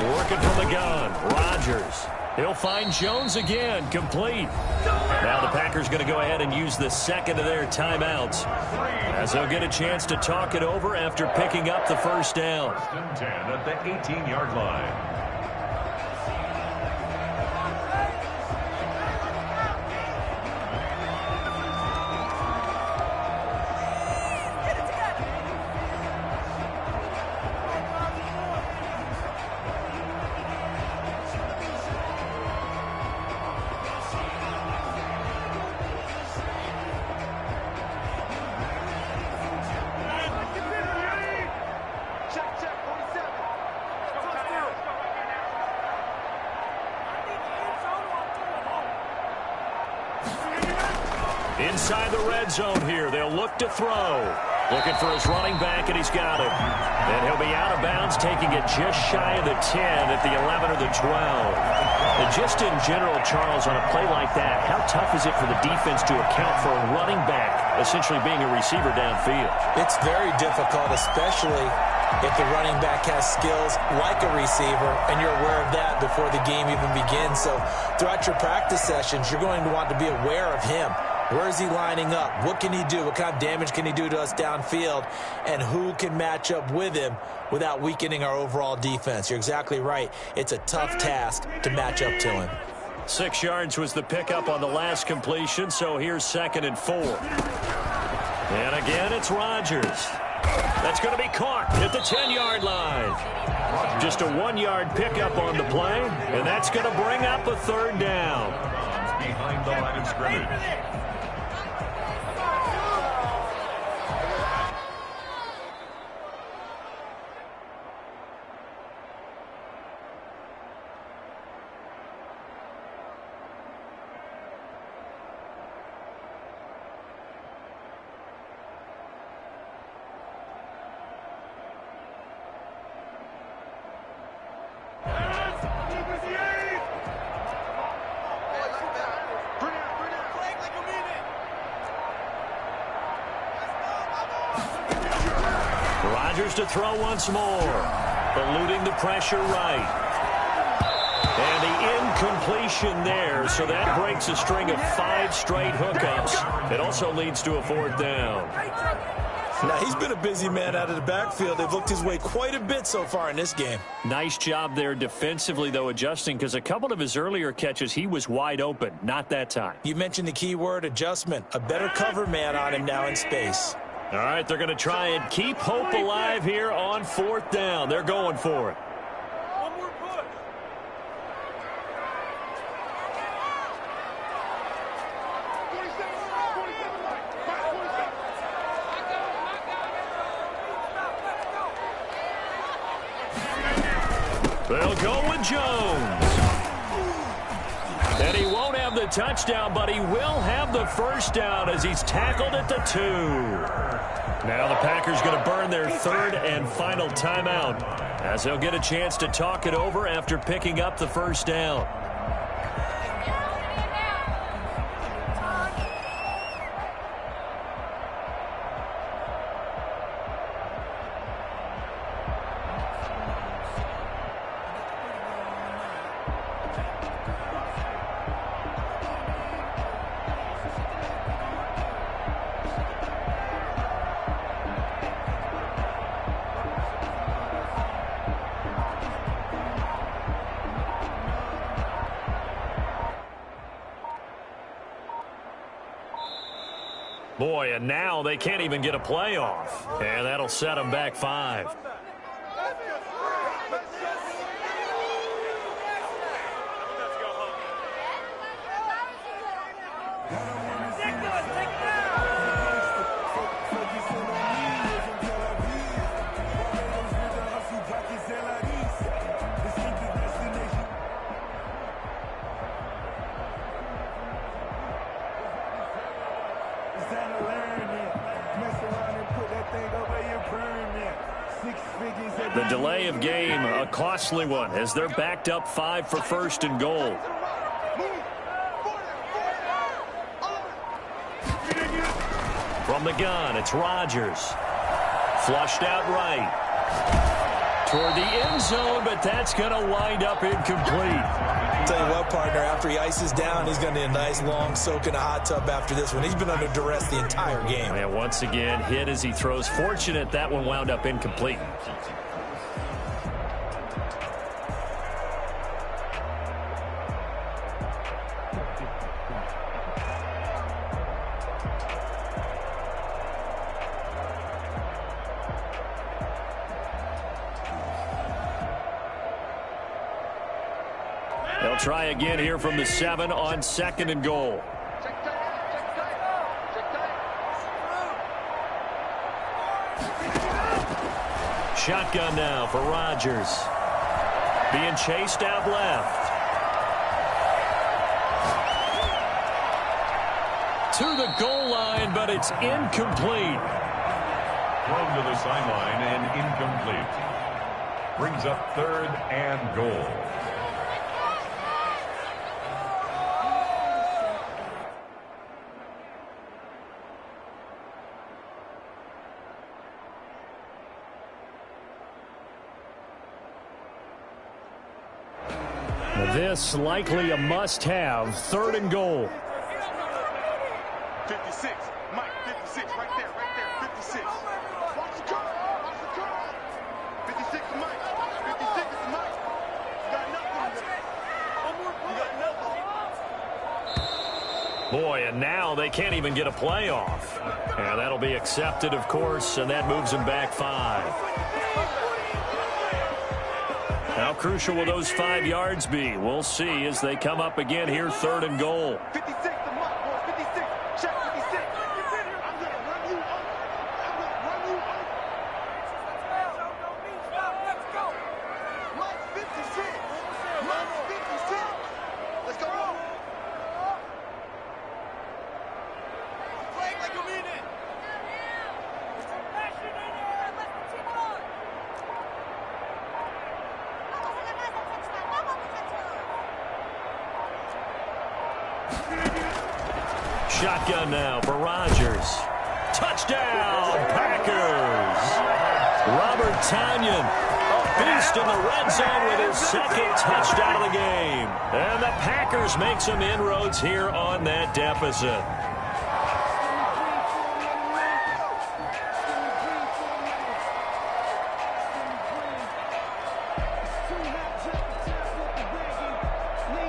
Working from the gun, Rodgers. He'll find Jones again, complete. Now the Packers going to go ahead and use the second of their timeouts, as they'll get a chance to talk it over after picking up the first down. 10 at the 18-yard line. Inside the red zone here. They'll look to throw. Looking for his running back, and he's got it. And he'll be out of bounds, taking it just shy of the 10 at the 11 or the 12. And just in general, Charles, on a play like that, how tough is it for the defense to account for a running back essentially being a receiver downfield? It's very difficult, especially if the running back has skills like a receiver, and you're aware of that before the game even begins. So throughout your practice sessions, you're going to want to be aware of him. Where is he lining up? What can he do? What kind of damage can he do to us downfield? And who can match up with him without weakening our overall defense? You're exactly right. It's a tough task to match up to him. 6 yards was the pickup on the last completion, so here's 2nd and 4. And again, it's Rodgers. That's going to be caught at the 10-yard line. Just a 1-yard pickup on the play, and that's going to bring up a 3rd down. Behind the line of scrimmage. Rodgers to throw once more. Eluding the pressure right. And the incompletion there, so that breaks a string of 5 straight hookups. It also leads to a 4th down. Now, he's been a busy man out of the backfield. They've looked his way quite a bit so far in this game. Nice job there defensively, though, adjusting, because a couple of his earlier catches, he was wide open. Not that time. You mentioned the key word, adjustment. A better cover man on him now in space. All right, they're going to try and keep hope alive here on 4th down. They're going for it. One more push. They'll go with Jones. And he won't have the touchdown, but he will have the first down as he's tackled at the 2. Now the Packers going to burn their 3rd and final timeout, as they'll get a chance to talk it over after picking up the first down. Boy, and now they can't even get a play off. And that'll set them back 5. The delay of game, a costly one, as they're backed up 5 for 1st and goal. From the gun, it's Rodgers. Flushed out right. toward the end zone, but that's going to wind up incomplete. Tell you what, partner, after he ices down, he's going to need a nice long soak in a hot tub after this one. He's been under duress the entire game. And once again, hit as he throws. Fortunate that one wound up incomplete. They'll try again here from the 7 on 2nd and goal. Shotgun now for Rodgers. Being chased out left. To the goal line, but it's incomplete. Thrown to the sideline and incomplete. Brings up 3rd and goal. This likely a must-have. 3rd and goal. 56. Mike, 56. Right there. 56. Watch the curl. 56 is Mike. 56 is Mike. You got nothing. You got nothing. Boy, and now they can't even get a playoff. And that'll be accepted, of course, and that moves them back 5. How crucial will those 5 yards be? We'll see as they come up again here, 3rd and goal. 56 to Mike, boy. 56. Check 56. I'm going to run you over. Let's go. Mike's 56. Mike's 56. Let's go. Play like you mean it. Shotgun now for Rodgers. Touchdown, Packers. Robert Tonyan, a beast in the red zone with his 2nd touchdown of the game. And the Packers make some inroads here on that deficit.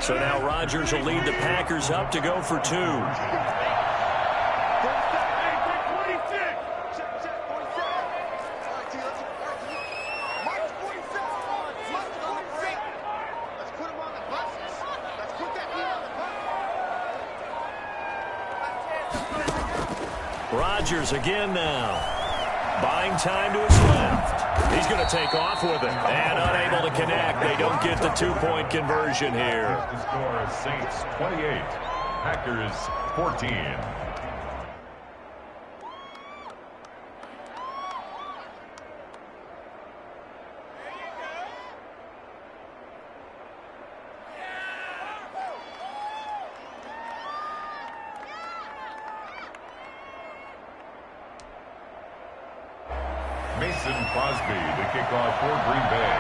So now Rodgers will lead the Packers up to go for 2. Rodgers again now. Buying time to his left. He's going to take off with it. And unable to connect. They don't get the 2-point conversion here. The score is Saints 28, Packers 14. Mason Crosby to kick off for Green Bay.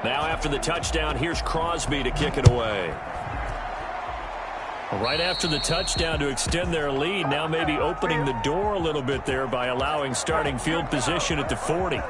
Now after the touchdown, here's Crosby to kick it away. Right after the touchdown to extend their lead, now maybe opening the door a little bit there by allowing starting field position at the 40.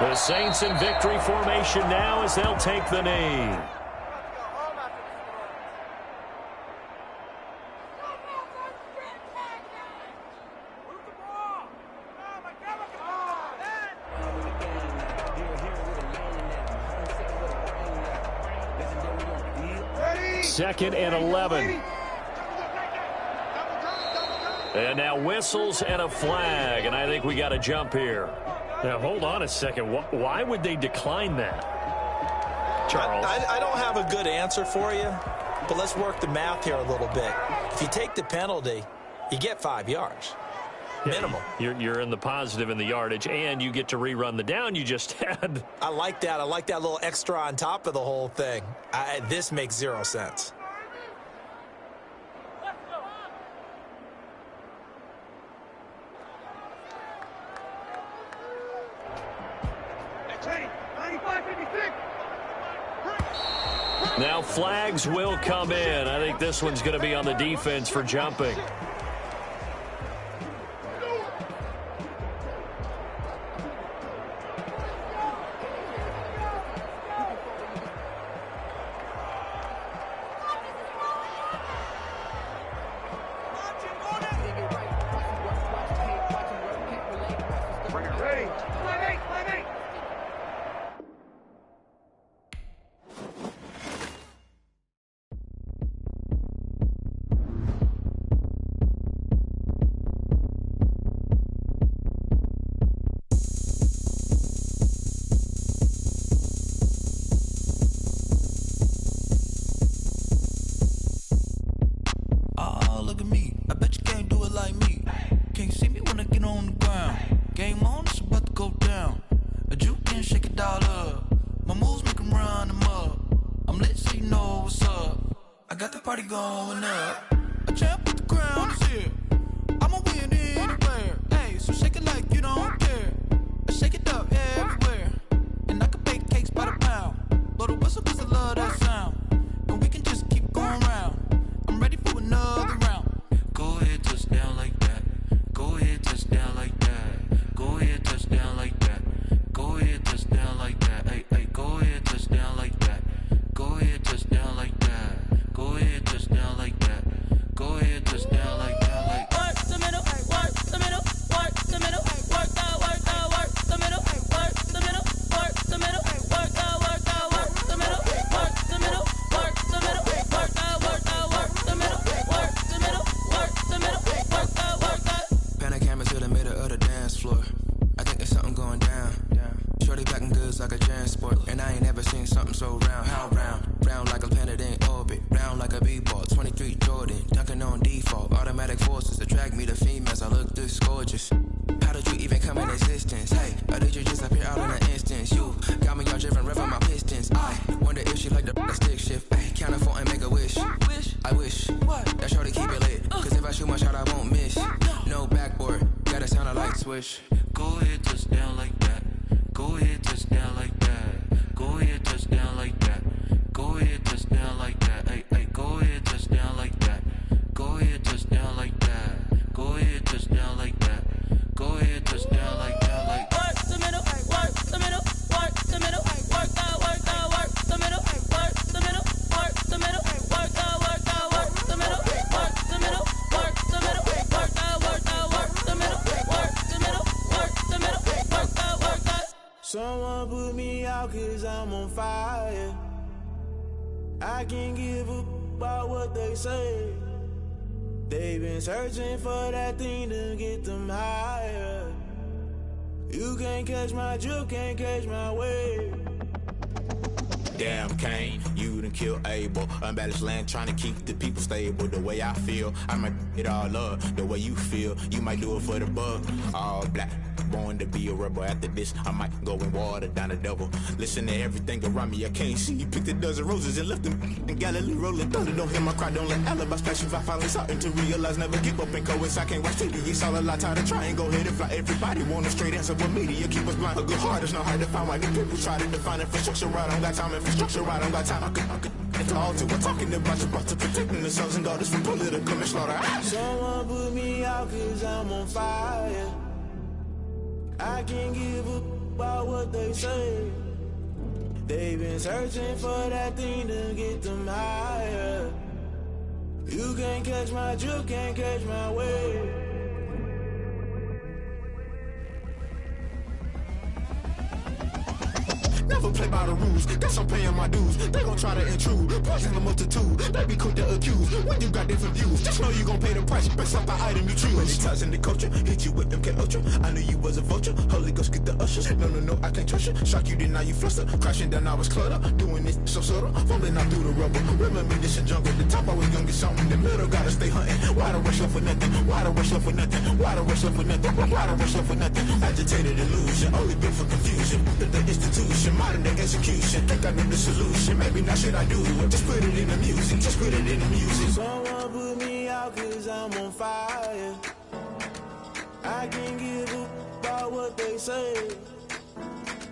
The Saints in victory formation now as they'll take the knee. Second and 11. And now whistles and a flag, and I think we got a jump here. Now, hold on a second. Why would they decline that? Charles? I don't have a good answer for you, but let's work the math here a little bit. If you take the penalty, you get 5 yards. Minimum. You're in the positive in the yardage, and you get to rerun the down you just had. I like that. I like that little extra on top of the whole thing. This makes 0 sense. Now flags will come in. I think this one's going to be on the defense for jumping. Someone put me out 'cause I'm on fire. I can't give up about what they say. They've been searching for that thing to get them higher. You can't catch my drift, can't catch my wave. Damn, Kane, you done killed Abel. Unbalanced land, trying to keep the people stable. The way I feel, I might it all up. The way you feel, you might do it for the bug. All black, born to be a rebel. After this, I might go and water down the devil. Listen to everything around me, I can't see. You picked a dozen roses and left them in Galilee rolling thunder. Don't hear my cry, don't let alibis flash. If I finally starting to realize, never give up and coincide. Can't watch TV, it's all a lot. Time to try and go ahead and fly. Everybody want a straight answer, but media keep us blind. A good heart is not hard to find. Why the people try to define infrastructure right? I don't got time. Infrastructure right, I don't got time. I could into all to. We're talking about you, about to protecting the sons and daughters from political and slaughter. Someone put me out 'cause I'm on fire. I can't give up about what they say. They've been searching for that thing to get them higher. You can't catch my drift, can't catch my wave. Never play by the rules, guess I'm paying my dues. They gon' try to intrude, poison the multitude. They be quick to accuse, when you got different views. Just know you gon' pay the price, based off the item you choose. Many times in the culture, hit you with MK Ultra. I knew you was a vulture, Holy Ghost get the ushers. No, I can't trust you. Shock you, then now you fluster. Crashing down, I was cluttered. Doing this so subtle, fumbling out through the rubble. Remember this in jungle, the top I was young and something. The middle gotta stay hunting. Why the rush up for nothing? Why the rush up for nothing? Why the rush up for nothing? Why the rush up for nothing? Agitated illusion, only built for confusion. The institution, modern day execution. Think I know the solution. Maybe not should I do it? Just put it in the music. Just put it in the music. Someone put me out 'cause I'm on fire. I can't give up about what they say.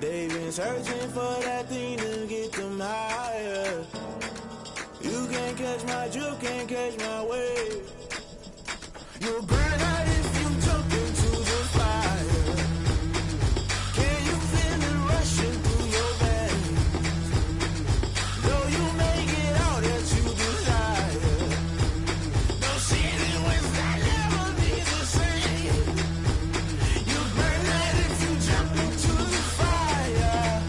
They've been searching for that thing to get them higher. You can't catch my drift, can't catch my wave. You'll burn out if you jump into the fire. Can you feel it rushing through your veins? Though you make it all that you desire. No city was that never be the same. You burn out if you jump into the fire.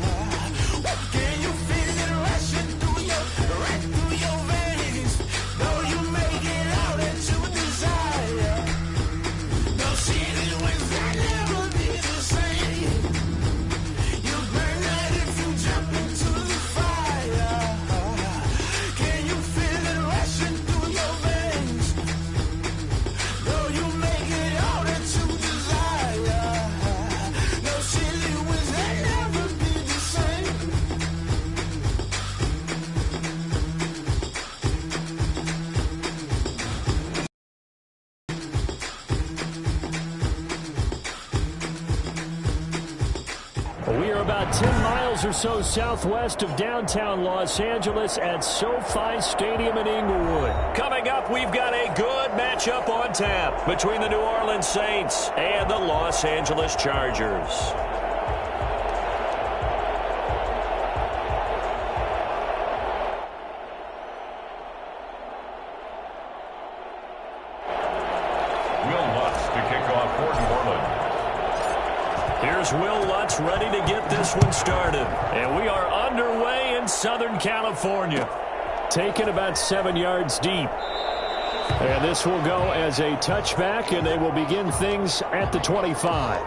Can you feel it rushing through your veins? Though you make it all that you desire. No city was that never be the same. You burn out if you jump into the fire. Can you feel it rushing through your veins? Though you make it all that you desire. No city was that never be the same. We are about 10 miles or so southwest of downtown Los Angeles at SoFi Stadium in Inglewood. Coming up, we've got a good matchup on tap between the New Orleans Saints and the Los Angeles Chargers. Will Lutz to kick off for New Orleans. Here's Will Lutz ready to get this one started. And we are underway in Southern California. Taken about 7 yards deep. And this will go as a touchback, and they will begin things at the 25.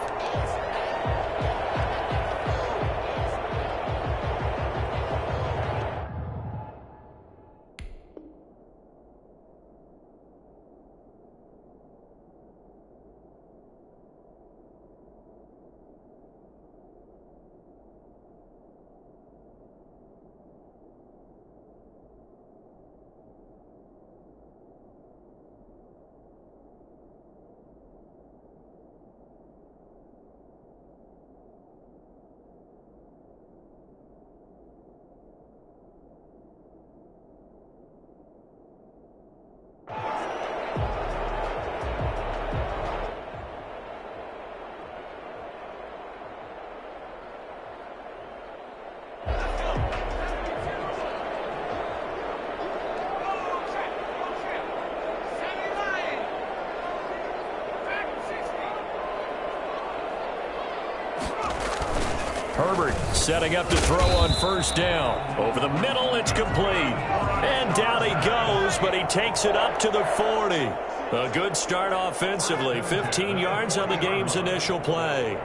Herbert setting up to throw on first down. Over the middle, it's complete. And down he goes, but he takes it up to the 40. A good start offensively. 15 yards on the game's initial play.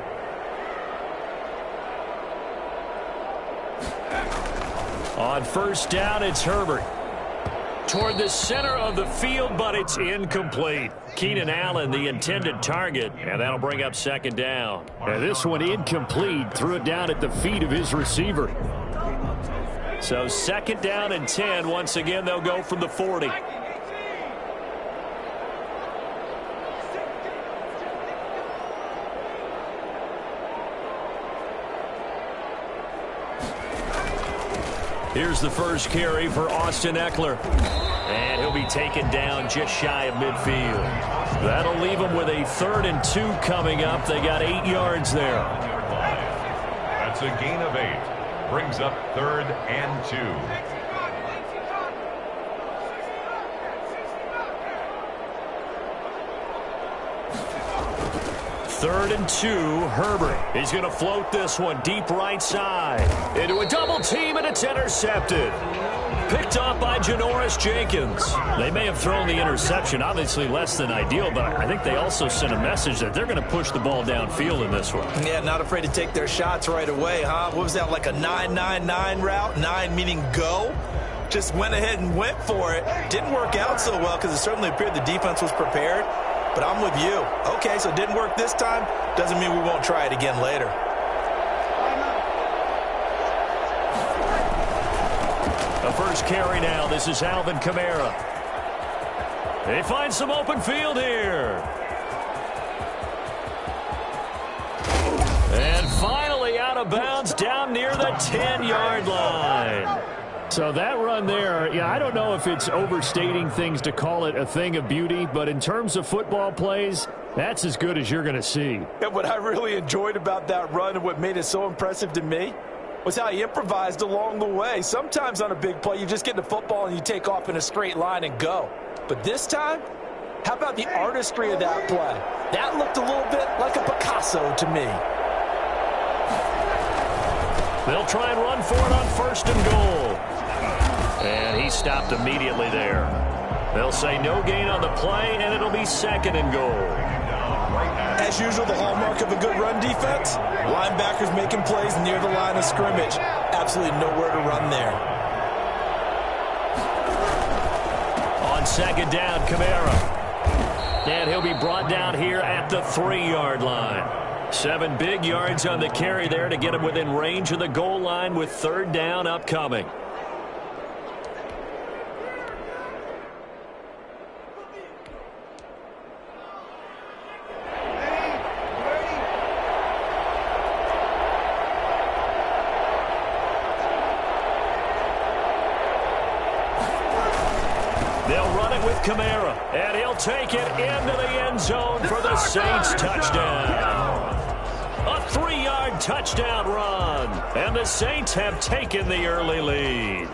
On first down, it's Herbert. Toward the center of the field, but it's incomplete. Keenan Allen, the intended target, and that'll bring up second down. And this one incomplete. Threw it down at the feet of his receiver. So second down and 10. Once again, they'll go from the 40. Here's the first carry for Austin Eckler. And he'll be taken down just shy of midfield. That'll leave him with a 3rd and 2 coming up. They got 8 yards there. That's a gain of 8. Brings up 3rd and 2. 3rd and 2, Herbert. He's going to float this one deep right side. Into a double team, and it's intercepted. Picked off by Janoris Jenkins. They may have thrown the interception, obviously less than ideal, but I think they also sent a message that they're going to push the ball downfield in this one. Yeah, not afraid to take their shots right away, huh? What was that, like a 9-9-9 route? 9 meaning go? Just went ahead and went for it. Didn't work out so well because it certainly appeared the defense was prepared. But I'm with you. Okay, so it didn't work this time. Doesn't mean we won't try it again later. The first carry now. This is Alvin Kamara. They find some open field here. And finally out of bounds down near the 10-yard line. So that run there, yeah, I don't know if it's overstating things to call it a thing of beauty, but in terms of football plays, that's as good as you're going to see. Yeah, what I really enjoyed about that run and what made it so impressive to me was how he improvised along the way. Sometimes on a big play, you just get the football and you take off in a straight line and go. But this time, how about the artistry of that play? That looked a little bit like a Picasso to me. They'll try and run for it on 1st and goal. And he stopped immediately there. They'll say no gain on the play, and it'll be 2nd and goal. As usual, the hallmark of a good run defense, linebackers making plays near the line of scrimmage. Absolutely nowhere to run there. On 2nd down, Kamara. And he'll be brought down here at the 3-yard line. 7 big yards on the carry there to get him within range of the goal line with 3rd down upcoming. Kamara, and he'll take it into the end zone for the Saints touchdown. A 3-yard touchdown run, and the Saints have taken the early lead.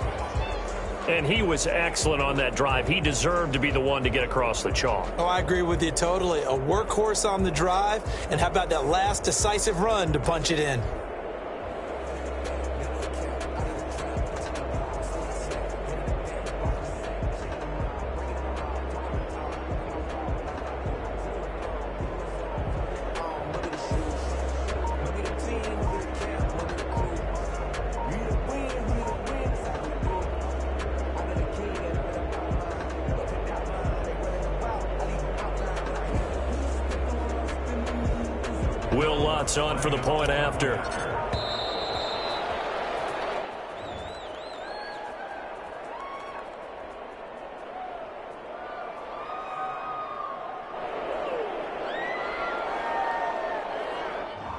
And he was excellent on that drive. He deserved to be the one to get across the chalk. Oh, I agree with you totally. A workhorse on the drive, and how about that last decisive run to punch it in? Will Lutz on for the point after.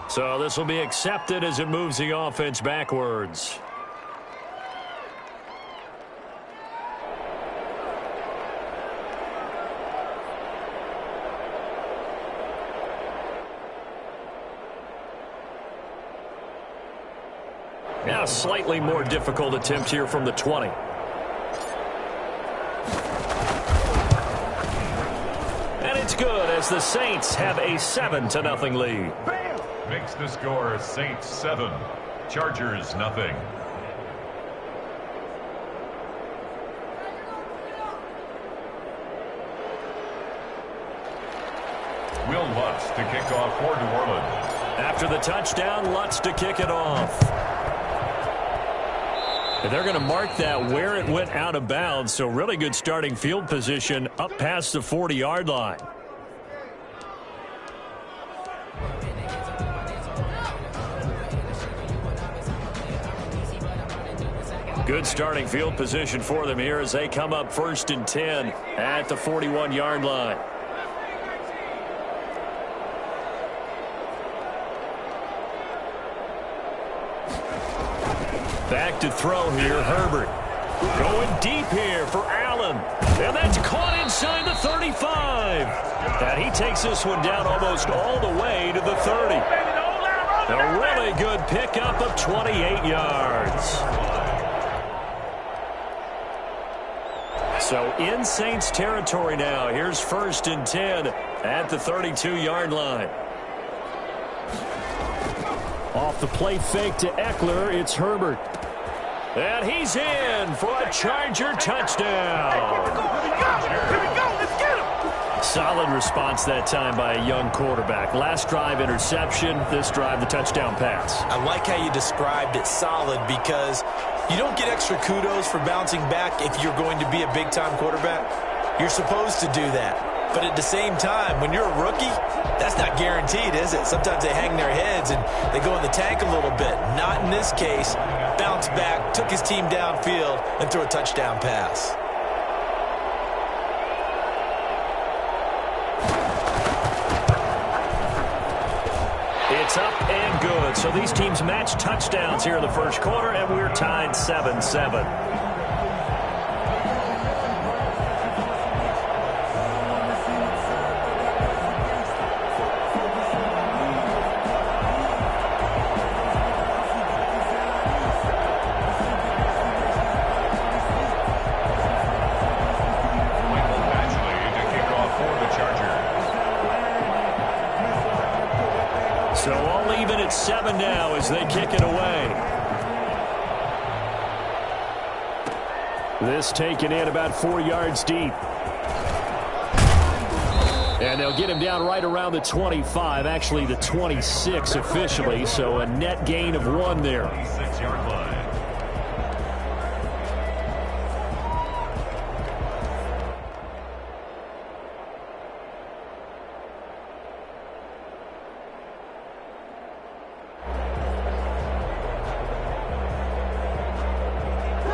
So this will be accepted as it moves the offense backwards. Now a slightly more difficult attempt here from the 20. And it's good as the Saints have a 7-0 lead. Makes the score Saints 7, Chargers nothing. Will Lutz to kick off for New Orleans. After the touchdown, Lutz to kick it off. And they're going to mark that where it went out of bounds, so really good starting field position up past the 40-yard line. Good starting field position for them here as they come up 1st and 10 at the 41-yard line. Back to throw here, Herbert. Going deep here for Allen. And that's caught inside the 35. And he takes this one down almost all the way to the 30. A really good pickup of 28 yards. So in Saints territory now. Here's 1st and 10 at the 32-yard line. Off the play fake to Eckler, it's Herbert. And he's in for a Charger touchdown. Here we go. Let's get him. Solid response that time by a young quarterback. Last drive, interception. This drive, the touchdown pass. I like how you described it, solid, because you don't get extra kudos for bouncing back if you're going to be a big-time quarterback. You're supposed to do that. But at the same time, when you're a rookie, that's not guaranteed, is it? Sometimes they hang their heads and they go in the tank a little bit. Not in this case. Bounced back, took his team downfield, and threw a touchdown pass. It's up and good. So these teams match touchdowns here in the first quarter, and we're tied 7-7. So all even at 7 now as they kick it away. This taken in about 4 yards deep. And they'll get him down right around the 25, actually the 26 officially, so a net gain of 1 there. 6-yard line.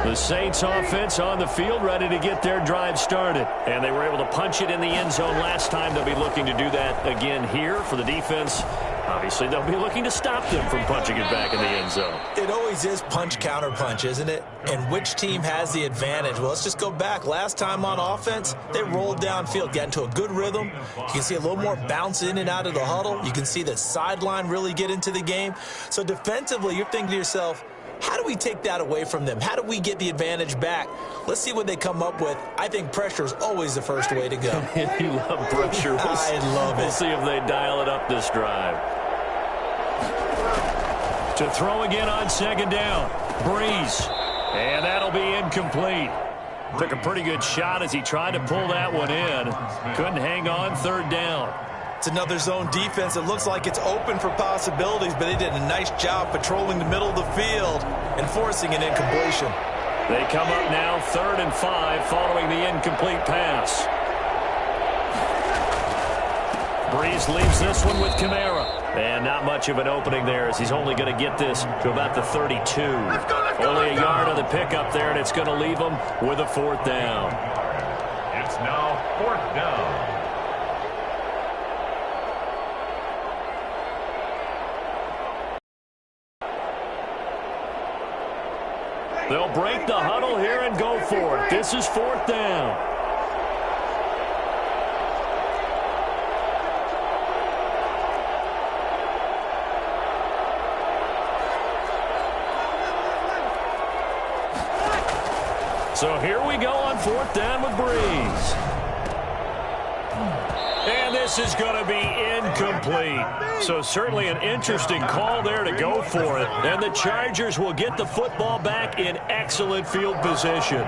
The Saints offense on the field ready to get their drive started. And they were able to punch it in the end zone last time. They'll be looking to do that again here for the defense. Obviously, they'll be looking to stop them from punching it back in the end zone. It always is punch, counter punch, isn't it? And which team has the advantage? Well, let's just go back. Last time on offense, they rolled downfield, got into a good rhythm. You can see a little more bounce in and out of the huddle. You can see the sideline really get into the game. So defensively, you're thinking to yourself, how do we take that away from them? How do we get the advantage back? Let's see what they come up with. I think pressure is always the first way to go. You love pressure. I love it. We'll see if they dial it up this drive. To throw again on 2nd down. Breeze. And that'll be incomplete. Took a pretty good shot as he tried to pull that one in. Couldn't hang on 3rd down. It's another zone defense. It looks like it's open for possibilities, but they did a nice job patrolling the middle of the field and forcing an incompletion. They come up now 3rd and 5 following the incomplete pass. Breeze leaves this one with Kamara. And not much of an opening there as he's only going to get this to about the 32. Only a yard on the pickup there, and it's going to leave him with a 4th down. It's now 4th down. They'll break the huddle here and go for it. This is 4th down. So here we go on 4th down with Breeze. And this is going to be incomplete. So certainly an interesting call there to go for it. And the Chargers will get the football back in excellent field position.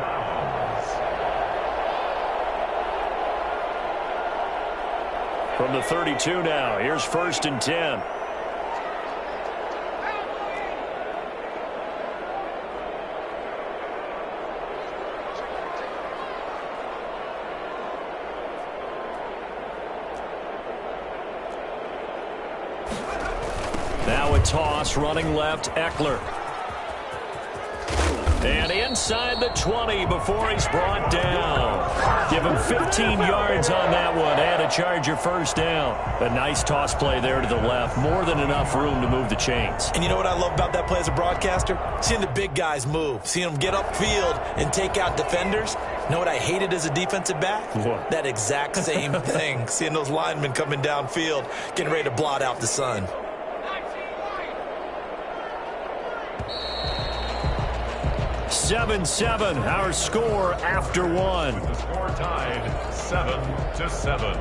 From the 32 now, here's 1st and 10. Now a toss, running left, Eckler. And inside the 20 before he's brought down. Give him 15 yards on that one and a Charger 1st down. A nice toss play there to the left. More than enough room to move the chains. And you know what I love about that play as a broadcaster? Seeing the big guys move. Seeing them get upfield and take out defenders. You know what I hated as a defensive back? What? That exact same thing. Seeing those linemen coming downfield, getting ready to blot out the sun. 7-7, our score after one. The score tied 7-7.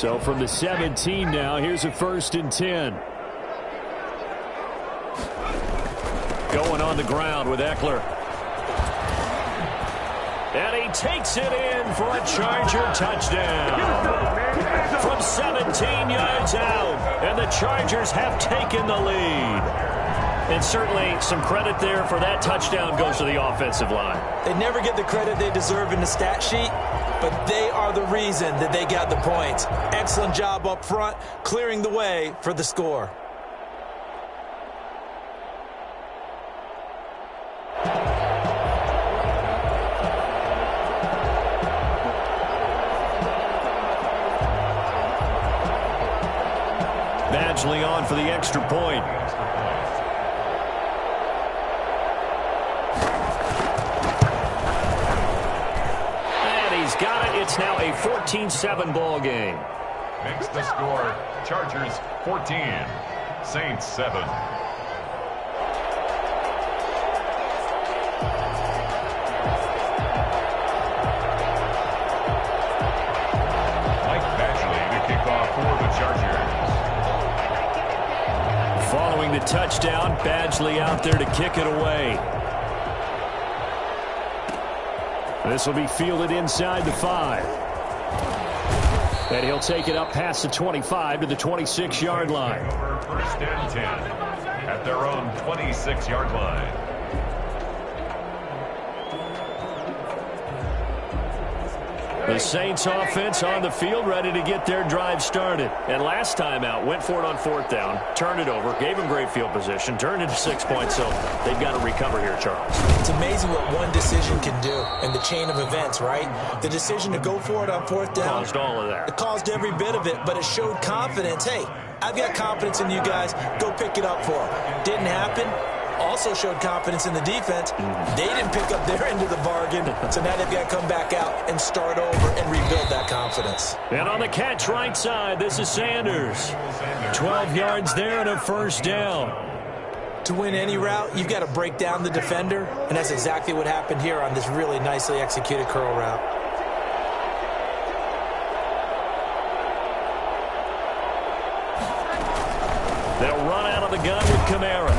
So from the 17 now, here's a 1st and 10. Going on the ground with Eckler. And he takes it in for a Charger touchdown. From 17 yards out, and the Chargers have taken the lead. And certainly some credit there for that touchdown goes to the offensive line. They never get the credit they deserve in the stat sheet, but they are the reason that they got the points. Excellent job up front, clearing the way for the score. Badgley on for the extra point. Got it. It's now a 14-7 ball game. Makes the score Chargers 14, Saints 7. Mike Badgley to kick off for the Chargers. Following the touchdown, Badgley out there to kick it away. This will be fielded inside the 5. And he'll take it up past the 25 to the 26-yard line. 1st and 10 at their own 26-yard line. The Saints offense on the field, ready to get their drive started. And last time out, went for it on 4th down, turned it over, gave them great field position, turned into 6 points, so they've got to recover here, Charles. It's amazing what one decision can do in the chain of events, right? The decision to go for it on 4th down. Caused all of that. It caused every bit of it, but it showed confidence. Hey, I've got confidence in you guys. Go pick it up for them. Didn't happen. Also showed confidence in the defense. They didn't pick up their end of the bargain, so now they've got to come back out and start over and rebuild that confidence. And on the catch right side, this is Sanders. 12 yards there and a 1st down. To win any route, you've got to break down the defender, and that's exactly what happened here on this really nicely executed curl route. They'll run out of the gun with Kamara.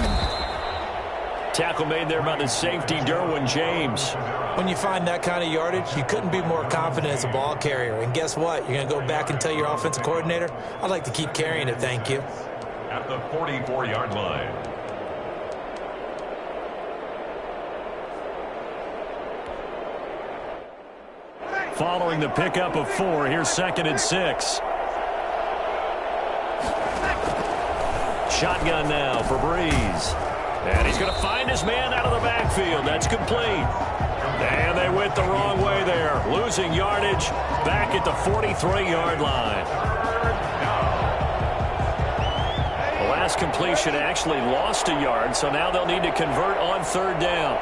Tackle made there by the safety, Derwin James. When you find that kind of yardage, you couldn't be more confident as a ball carrier. And guess what? You're going to go back and tell your offensive coordinator, I'd like to keep carrying it, thank you. At the 44-yard line. Following the pickup of 4, here's 2nd and 6. Shotgun now for Breeze. And he's going to find his man out of the backfield. That's complete. And they went the wrong way there. Losing yardage back at the 43-yard line. The last completion actually lost a yard, so now they'll need to convert on 3rd down.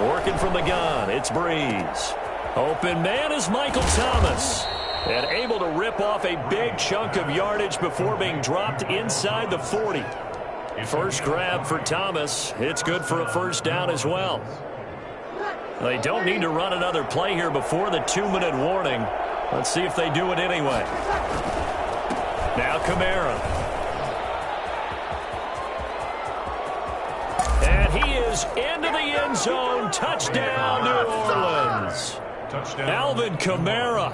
Working from the gun, it's Breeze. Open man is Michael Thomas. And able to rip off a big chunk of yardage before being dropped inside the 40. First grab for Thomas. It's good for a 1st down as well. They don't need to run another play here before the 2-minute warning. Let's see if they do it anyway. Now Kamara. And he is into the end zone. Touchdown, New Orleans. Touchdown. Alvin Kamara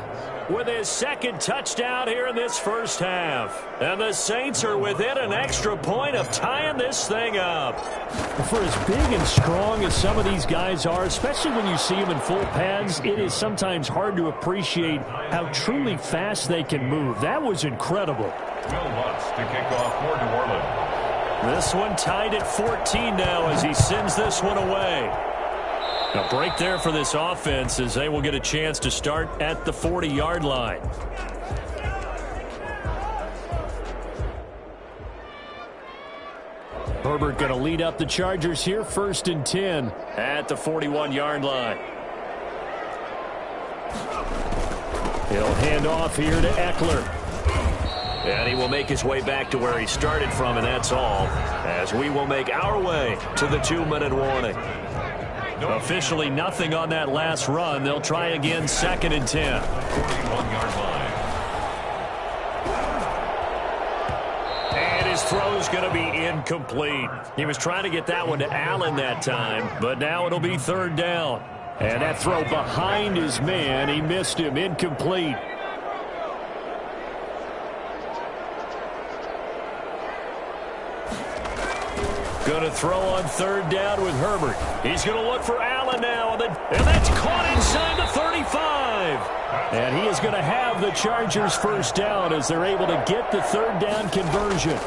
with his 2nd touchdown here in this 1st half. And the Saints are within an extra point of tying this thing up. For as big and strong as some of these guys are, especially when you see them in full pads, it is sometimes hard to appreciate how truly fast they can move. That was incredible. Will Lutz to kick off for New Orleans. This one tied at 14 now as he sends this one away. A break there for this offense as they will get a chance to start at the 40-yard line. Herbert going to lead up the Chargers here, 1st and 10 at the 41-yard line. He'll hand off here to Eckler. And he will make his way back to where he started from, and that's all, as we will make our way to the 2-minute warning. Officially nothing on that last run. They'll try again, 2nd and 10. 41-yard line. And his throw's going to be incomplete. He was trying to get that one to Allen that time, but now it'll be 3rd down. And that throw behind his man, he missed him, incomplete. Going to throw on 3rd down with Herbert. He's going to look for Allen now, and that's caught inside the 35. And he is going to have the Chargers 1st down as they're able to get the 3rd down conversion.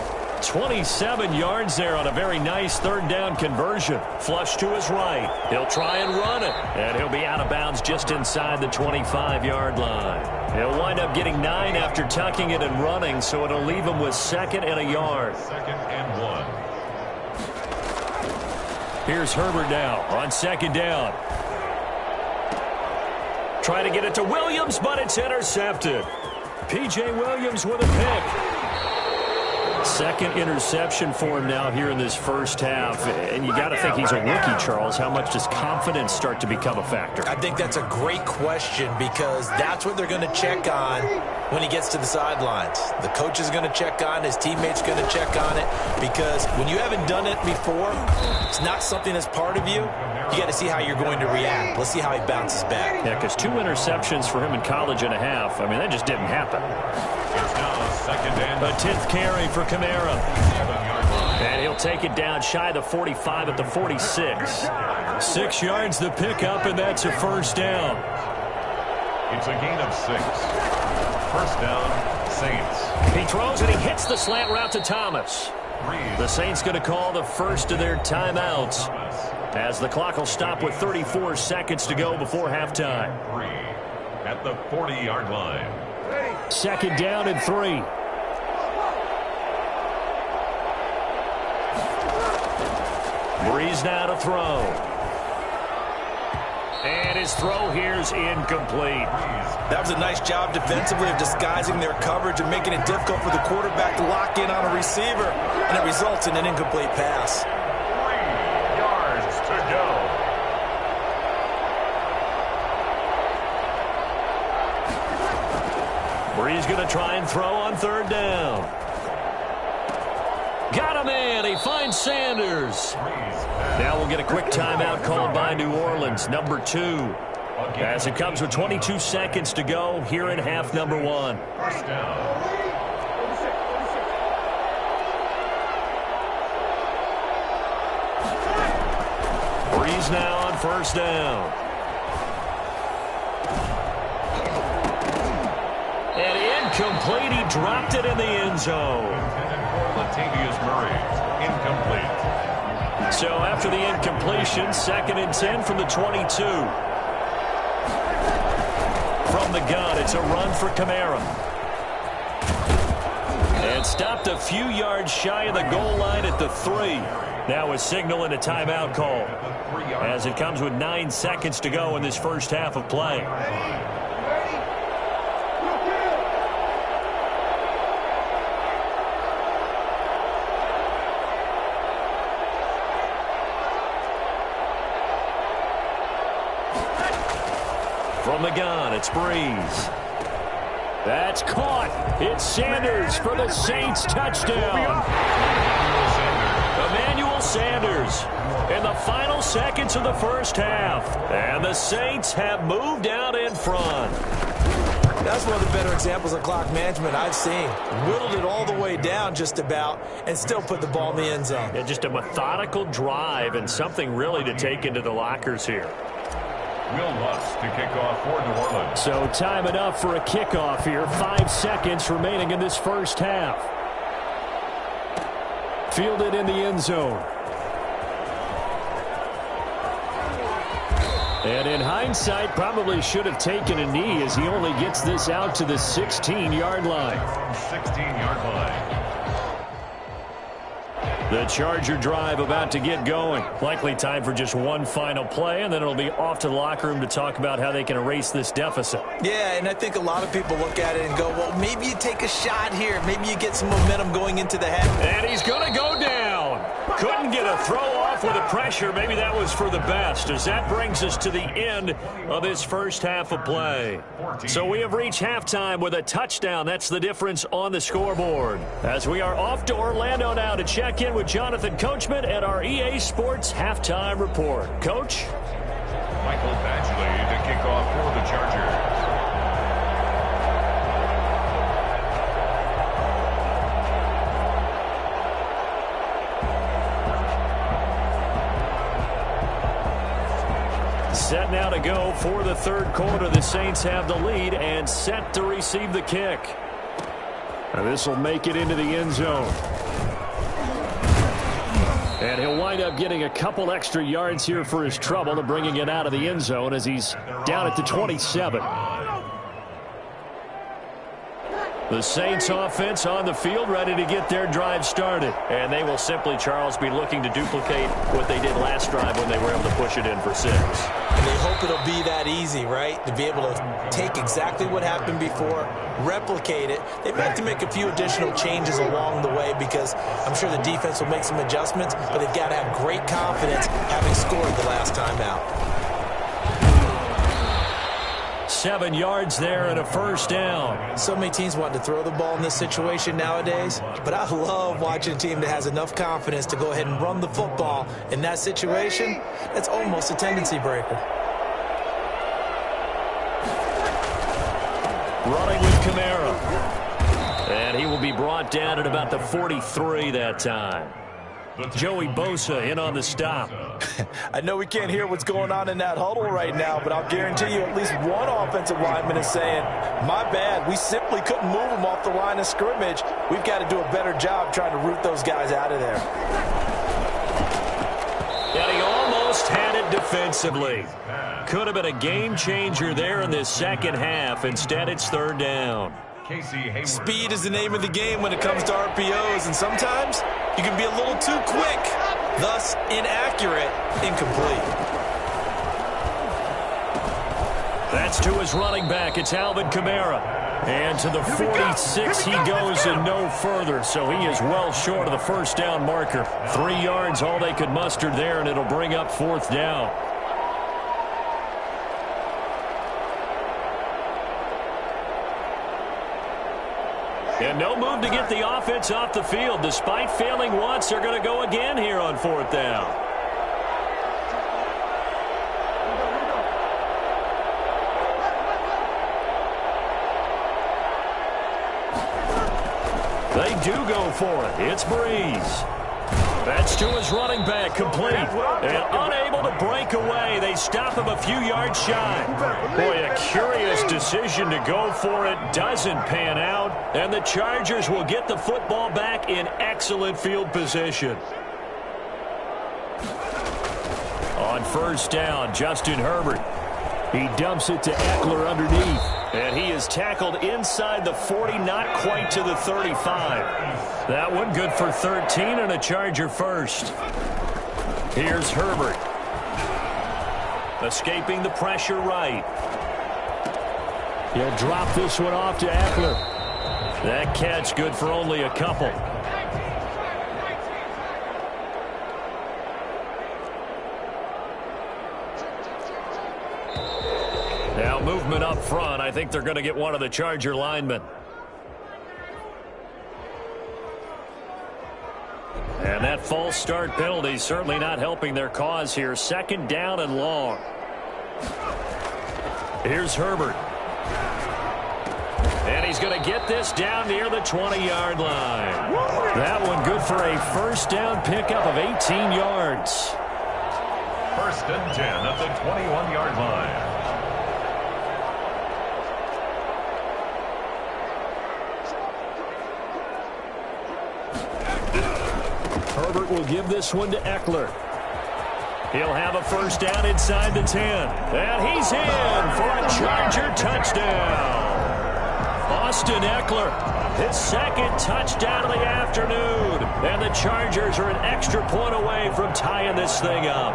27 yards there on a very nice 3rd down conversion. Flush to his right. He'll try and run it, and he'll be out of bounds just inside the 25-yard line. He'll wind up getting 9 after tucking it and running, so it'll leave him with 2nd and a yard. 2nd and 1. Here's Herbert now on 2nd down. Trying to get it to Williams, but it's intercepted. P.J. Williams with a pick. 2nd interception for him now here in this first half. And you got to think he's a rookie, Charles. How much does confidence start to become a factor? I think that's a great question because that's what they're going to check on when he gets to the sidelines. The coach is going to check on, his teammates going to check on it, because when you haven't done it before, it's not something that's part of you. You got to see how you're going to react. Let's see how he bounces back. Yeah, because 2 interceptions for him in college and a half. I mean, that just didn't happen. It's now 2nd and A 10th carry for Kamara. 7-yard line. And he'll take it down shy of the 45 at the 46. 6 yards the pickup, and that's a 1st down. It's a gain of 6. 1st down, Saints. He throws and he hits the slant route to Thomas. The Saints going to call the first of their timeouts as the clock will stop with 34 seconds to go before halftime. 3 at the 40-yard line. 2nd down and 3. Breeze now to throw. And his throw here is incomplete. That was a nice job defensively of disguising their coverage and making it difficult for the quarterback to lock in on a receiver. And it results in an incomplete pass. 3 yards to go. Breeze going to try and throw on 3rd down. Got him in. He finds Sanders. Now we'll get a quick timeout called by New Orleans, number 2. As it comes with 22 seconds to go here in half number 1. 1st down. Breeze now on 1st down. And incomplete. He dropped it in the end zone. Latavius Murray, incomplete. So after the incompletion, 2nd and 10 from the 22. From the gun, it's a run for Kamara. And stopped a few yards shy of the goal line at the 3. Now a signal and a timeout call as it comes with 9 seconds to go in this first half of play. From the gun, it's Breeze. That's caught. It's Sanders for the Saints touchdown. Emmanuel Sanders in the final seconds of the first half. And the Saints have moved out in front. That's one of the better examples of clock management I've seen. Whittled it all the way down just about and still put the ball in the end zone. Yeah, just a methodical drive and something really to take into the lockers here. Will Lutz to kick off for New Orleans. So time enough for a kickoff here. 5 seconds remaining in this first half. Fielded in the end zone. And in hindsight, probably should have taken a knee as he only gets this out to the 16-yard line. 16-yard line. The Charger drive about to get going. Likely time for just one final play, and then it'll be off to the locker room to talk about how they can erase this deficit. Yeah, and I think a lot of people look at it and go, well, maybe you take a shot here. Maybe you get some momentum going into the half. And he's going to go down. Couldn't get a throw off with the pressure. Maybe that was for the best, as that brings us to the end of this first half of play. So we have reached halftime with a touchdown. That's the difference on the scoreboard. As we are off to Orlando now to check in with Jonathan Coachman at our EA Sports Halftime Report. Coach? Michael Badgley to kick off for the Chargers. Set now to go for the third quarter. The Saints have the lead and set to receive the kick. And this will make it into the end zone. And he'll wind up getting a couple extra yards here for his trouble to bringing it out of the end zone as he's down at the 27. The Saints offense on the field ready to get their drive started. And they will simply, Charles, be looking to duplicate what they did last drive when they were able to push it in for 6. And they hope it'll be that easy, right? To be able to take exactly what happened before, replicate it. They might have to make a few additional changes along the way because I'm sure the defense will make some adjustments, but they've got to have great confidence having scored the last time out. 7 yards there and a first down. So many teams want to throw the ball in this situation nowadays, but I love watching a team that has enough confidence to go ahead and run the football. In that situation, that's almost a tendency breaker. Running with Kamara. And he will be brought down at about the 43 that time. Joey Bosa in on the stop. I know we can't hear what's going on in that huddle right now, but I'll guarantee you at least one offensive lineman is saying, my bad, we simply couldn't move them off the line of scrimmage. We've got to do a better job trying to root those guys out of there. And he almost had it defensively. Could have been a game changer there in this second half. Instead, it's third down. Speed is the name of the game when it comes to RPOs, and sometimes you can be a little too quick, thus inaccurate, incomplete. That's to his running back. It's Alvin Kamara. And to the 46 he goes and no further, so he is well short of the first down marker. 3 yards, all they could muster there, and it'll bring up fourth down. And no move to get the offense off the field. Despite failing once, they're going to go again here on fourth down. They do go for it. It's Breeze. That's to his running back, complete. And unable to break away. They stop him a few yards shy. Boy, a curious decision to go for it. Doesn't pan out. And the Chargers will get the football back in excellent field position. On first down, Justin Herbert. He dumps it to Eckler underneath. And he is tackled inside the 40, not quite to the 35. That one good for 13 and a Charger first. Here's Herbert. Escaping the pressure right. He'll drop this one off to Eckler. That catch good for only a couple. Now movement up front. I think they're going to get one of the Charger linemen. And that false start penalty certainly not helping their cause here. Second down and long. Here's Herbert. And he's going to get this down near the 20-yard line. That one good for a first down pickup of 18 yards. First and 10 at the 21-yard line. Herbert will give this one to Eckler. He'll have a first down inside the 10. And he's in for a Charger touchdown. Austin Eckler his second touchdown of the afternoon. And the Chargers are an extra point away from tying this thing up.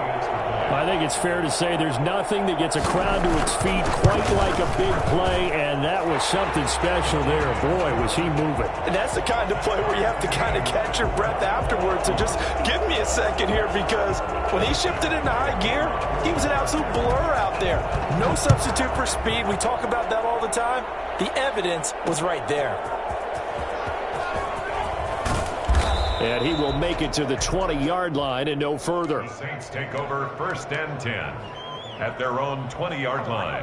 I think it's fair to say there's nothing that gets a crowd to its feet quite like a big play, and that was something special there. Boy, was he moving. And that's the kind of play where you have to kind of catch your breath afterwards and just give me a second here, because when he shifted into high gear, he was an absolute blur out there. No substitute for speed. We talk about that all the time. The evidence was right there. And he will make it to the 20-yard line and no further. The Saints take over 1st and 10 at their own 20-yard line.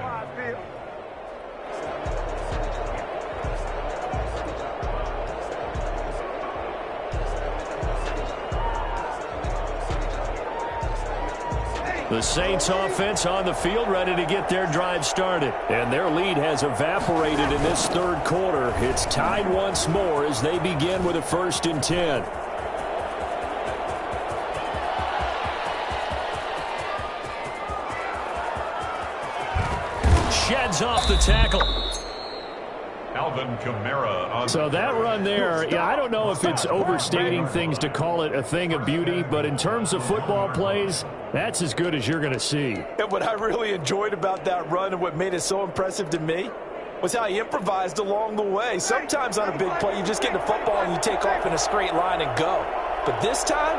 The Saints offense on the field, ready to get their drive started. And their lead has evaporated in this third quarter. It's tied once more as they begin with a 1st and 10. Sheds off the tackle. Alvin Kamara on. So that run there, yeah, I don't know if it's overstating things to call it a thing of beauty, but in terms of football plays, that's as good as you're going to see. And what I really enjoyed about that run and what made it so impressive to me was how he improvised along the way. Sometimes on a big play, you just get the football and you take off in a straight line and go. But this time,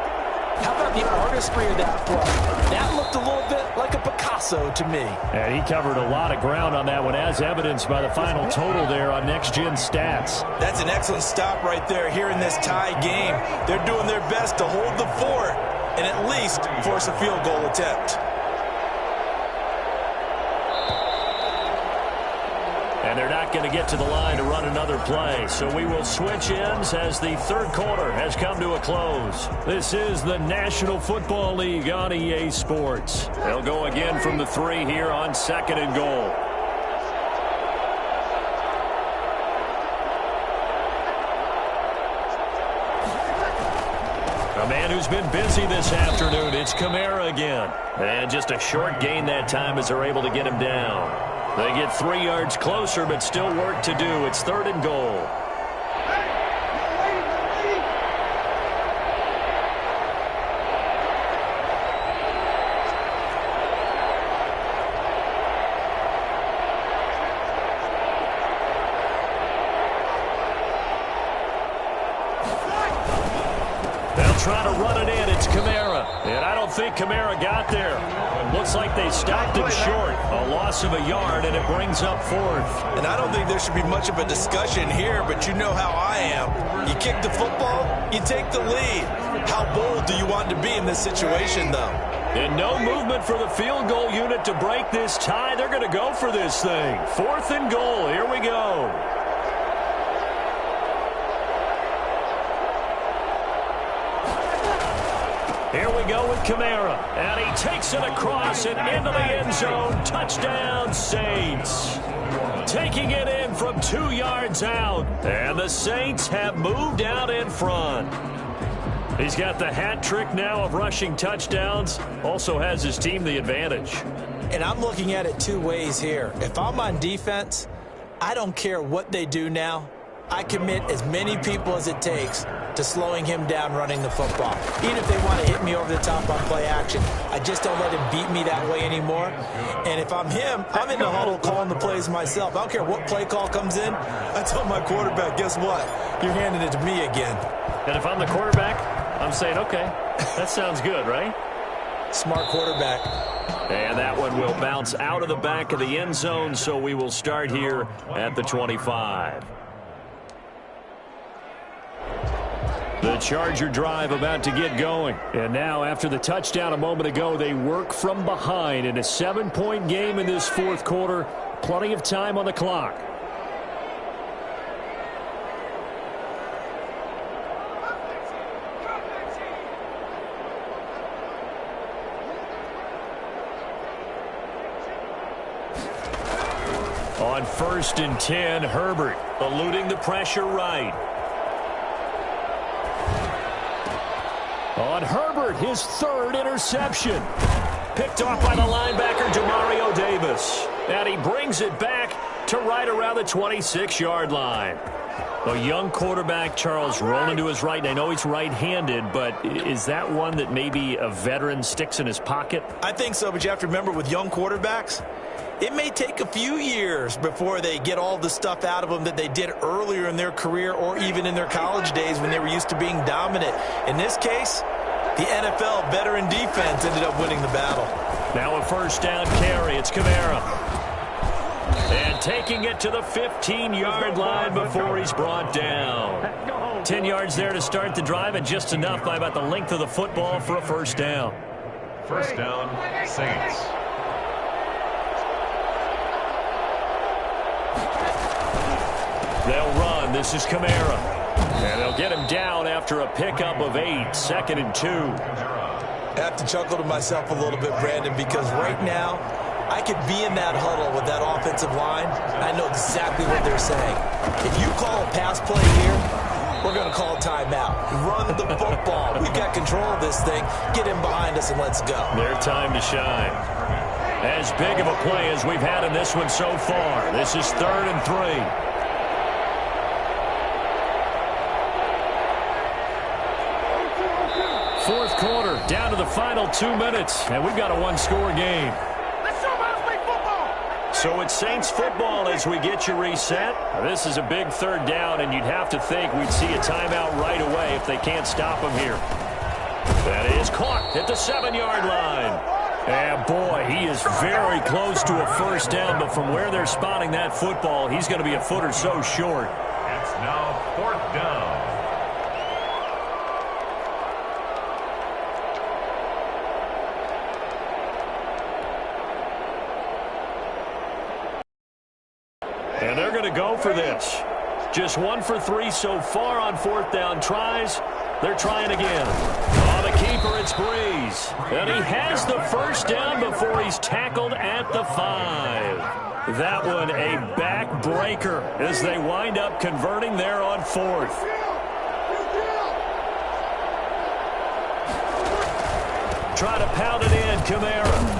how about the artistry of that play? That looked a little bit like a Picasso to me. And he covered a lot of ground on that one, as evidenced by the final total there on Next Gen Stats. That's an excellent stop right there here in this tie game. They're doing their best to hold the fort and at least force a field goal attempt. And they're not going to get to the line to run another play. So we will switch ends as the third quarter has come to a close. This is the National Football League on EA Sports. They'll go again from the 3 here on 2nd and goal. A man who's been busy this afternoon, it's Kamara again. And just a short gain that time as they're able to get him down. They get 3 yards closer, but still work to do. It's 3rd and goal. They'll try to run it in. It's Kamara. And I don't think Kamara got there. Looks like they stopped him short. A loss of a yard, and it brings up 4th. And I don't think there should be much of a discussion here, but you know how I am. You kick the football, you take the lead. How bold do you want to be in this situation, though? And no movement for the field goal unit to break this tie. They're going to go for this thing. 4th and goal. Here we go. Here we go with Kamara. And he takes it across and into the end zone. Touchdown, Saints. Taking it in from 2 yards out. And the Saints have moved out in front. He's got the hat trick now of rushing touchdowns. Also has his team the advantage. And I'm looking at it 2 ways here. If I'm on defense, I don't care what they do now. I commit as many people as it takes to slowing him down running the football. Even if they want to hit me over the top on play action, I just don't let him beat me that way anymore. And if I'm him, I'm in the huddle calling the plays myself. I don't care what play call comes in. I tell my quarterback, guess what? You're handing it to me again. And if I'm the quarterback, I'm saying, okay, that sounds good, right? Smart quarterback. And that one will bounce out of the back of the end zone, so we will start here at the 25. The Charger drive about to get going. And now, after the touchdown a moment ago, they work from behind in a 7-point game in this 4th quarter. Plenty of time on the clock. On 1st and 10, Herbert eluding the pressure right. On Herbert, his 3rd interception. Picked off by the linebacker, Demario Davis. And he brings it back to right around the 26-yard line. A young quarterback, Charles, rolling to his right. And I know he's right-handed, but is that one that maybe a veteran sticks in his pocket? I think so, but you have to remember with young quarterbacks, it may take a few years before they get all the stuff out of them that they did earlier in their career or even in their college days when they were used to being dominant. In this case, the NFL veteran defense ended up winning the battle. Now a first down carry. It's Kamara. And taking it to the 15-yard line before he's brought down. 10 yards there to start the drive, and just enough by about the length of the football for a first down. First down, Saints. They'll run. This is Kamara. And they'll get him down after a pickup of 8, 2nd and 2. I have to chuckle to myself a little bit, Brandon, because right now I could be in that huddle with that offensive line. I know exactly what they're saying. If you call a pass play here, we're going to call a timeout. Run the football. We've got control of this thing. Get him behind us and let's go. Their time to shine. As big of a play as we've had in this one so far. This is 3rd and 3. Fourth quarter, down to the final 2 minutes, and we've got a one-score game. So it's Saints football as we get you reset. This is a big third down, and you'd have to think we'd see a timeout right away if they can't stop him here. That is caught at the 7-yard line. And boy, he is very close to a first down, but from where they're spotting that football, he's going to be a foot or so short. It's now 4th down. And they're going to go for this. Just 1 for 3 so far on 4th down tries. They're trying again. On the keeper, it's Breeze. And he has the first down before he's tackled at the 5. That one a backbreaker as they wind up converting there on 4th. Try to pound it in, Kamara.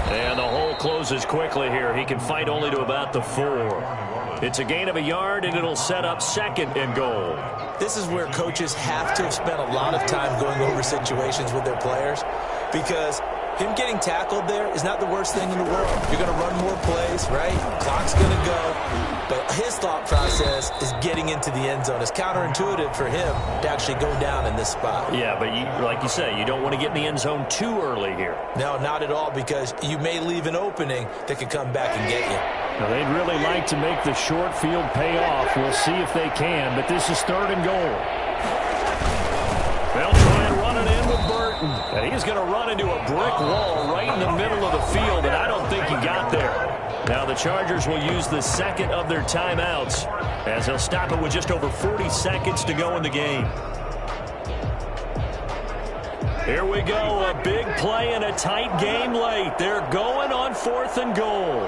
And the hole closes quickly here. He can fight only to about the 4. It's a gain of a yard, and it'll set up 2nd and goal. This is where coaches have to have spent a lot of time going over situations with their players, because him getting tackled there is not the worst thing in the world. You're going to run more plays, right? Clock's going to go. But his thought process is getting into the end zone. It's counterintuitive for him to actually go down in this spot. Yeah, but like you say, you don't want to get in the end zone too early here. No, not at all, because you may leave an opening that could come back and get you. Now, they'd really like to make the short field pay off. We'll see if they can, but this is 3rd and goal. They'll try and run it in with Burton. And he's going to run into a brick wall right in the middle of the field, and I don't think he got there. Now the Chargers will use the 2nd of their timeouts as they'll stop it with just over 40 seconds to go in the game. Here we go, a big play and a tight game late. They're going on 4th and goal.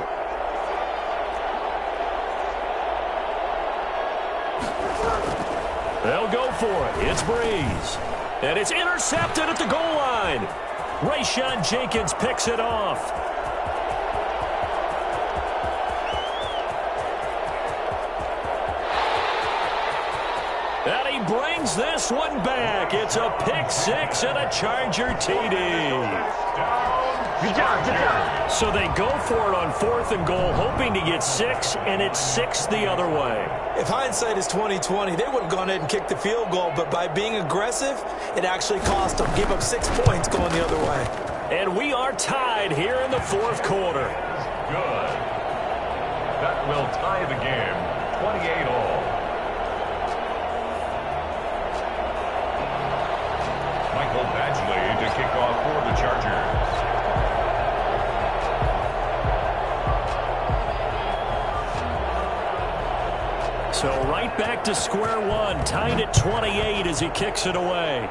They'll go for it. It's Breeze. And it's intercepted at the goal line. Rayshawn Jenkins picks it off. And he brings this one back. It's a pick-6 and a Charger TD. Good job. So they go for it on 4th and goal, hoping to get 6, and it's 6 the other way. If hindsight is 20/20, they would have gone ahead and kicked the field goal, but by being aggressive, it actually cost them. Gave up 6 points going the other way. And we are tied here in the 4th quarter. Good. That will tie the game, 28-all. Michael Badgley to kick off for the Chargers. So right back to square one, tied at 28 as he kicks it away.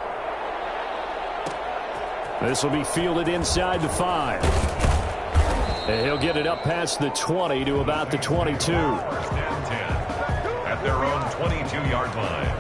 This will be fielded inside the 5. And he'll get it up past the 20 to about the 22. First and 10 at their own 22-yard line.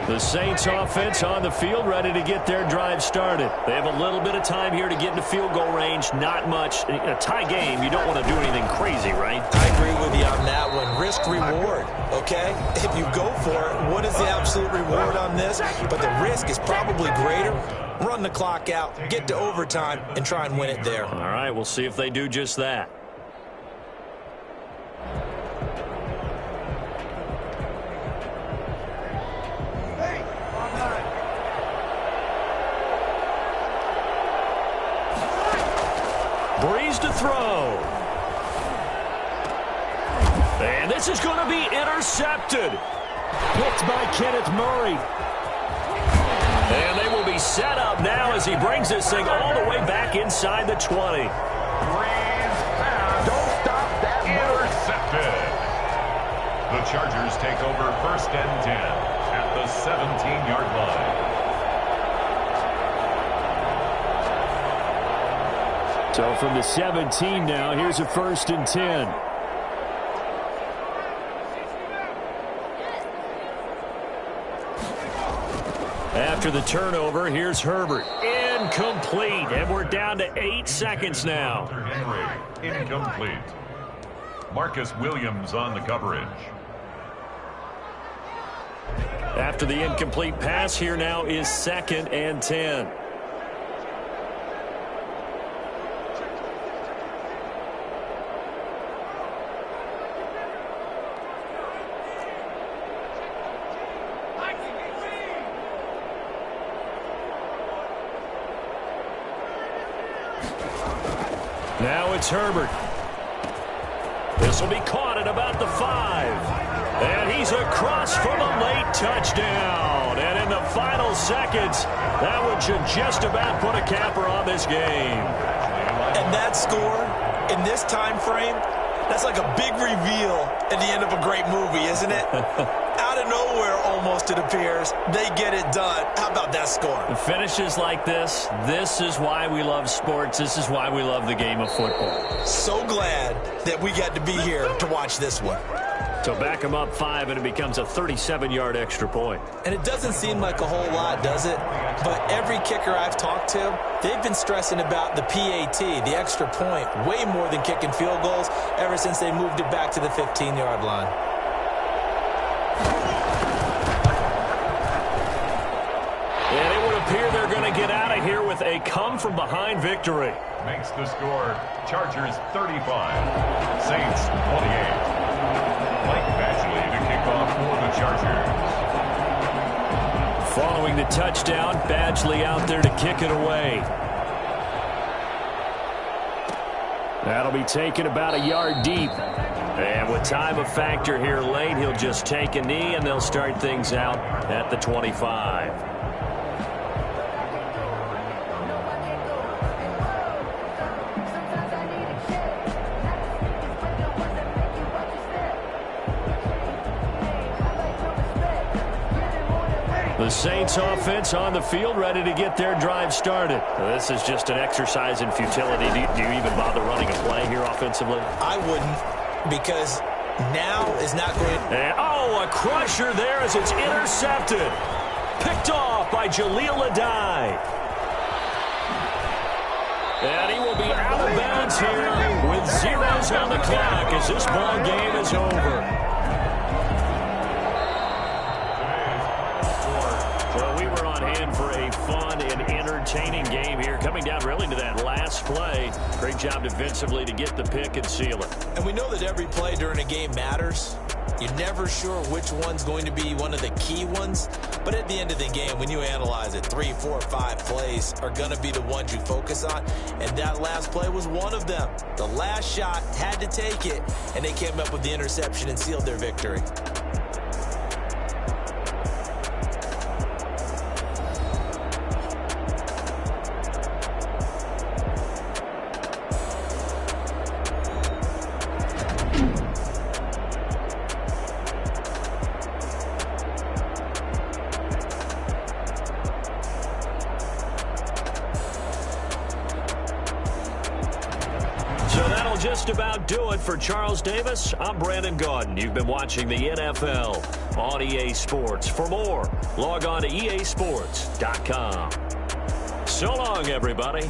The Saints offense on the field, ready to get their drive started. They have a little bit of time here to get into field goal range, not much. In a tie game, you don't want to do anything crazy, right? I agree with you on that one. Risk-reward, okay? If you go for it, what is the absolute reward on this? But the risk is probably greater. Run the clock out, get to overtime, and try and win it there. All right, we'll see if they do just that. Breeze to throw. And this is going to be intercepted. Picked by Kenneth Murray. And they will be set up now as he brings this thing all the way back inside the 20. Breeze pass. Don't stop that. Intercepted. The Chargers take over 1st and 10 at the 17-yard line. So from the 17 now, here's a 1st and 10. After the turnover, here's Herbert. Incomplete, and we're down to 8 seconds now. Henry, incomplete. Marcus Williams on the coverage. After the incomplete pass, here now is 2nd and 10. Now it's Herbert. This will be caught at about the 5. And he's across for the late touchdown. And in the final seconds, that one should just about put a capper on this game. And that score, in this time frame, that's like a big reveal at the end of a great movie, isn't it? Out of nowhere, almost, it appears, they get it done. How about that score? The finishes like this is why we love sports. This is why we love the game of football. So glad that we got to be here to watch this one. So back them up 5, and it becomes a 37-yard extra point. And it doesn't seem like a whole lot, does it? But every kicker I've talked to, they've been stressing about the PAT, the extra point, way more than kicking field goals ever since they moved it back to the 15-yard line. And it would appear they're going to get out of here with a come-from-behind victory. Makes the score Chargers 35, Saints 28. Mike Badgley to kick off for the Chargers. Following the touchdown, Badgley out there to kick it away. That'll be taken about a yard deep. And with time a factor here late, he'll just take a knee, and they'll start things out at the 25. The Saints offense on the field, ready to get their drive started. This is just an exercise in futility. Do you even bother running a play here offensively? I wouldn't, because now is not going to... And, a crusher there as it's intercepted. Picked off by Jaleel Adai. And he will be out of bounds here with zeros on the clock as this ball game is over. For a fun and entertaining game here, coming down really to that last play. Great job defensively to get the pick and seal it. And we know that every play during a game matters. You're never sure which one's going to be one of the key ones. But at the end of the game, when you analyze it, 3, 4, 5 plays are going to be the ones you focus on. And that last play was one of them. The last shot had to take it, and they came up with the interception and sealed their victory. Just about do it for Charles Davis. I'm Brandon Gaudin. You've been watching the NFL on EA Sports. For more Log on to easports.com. So long, everybody.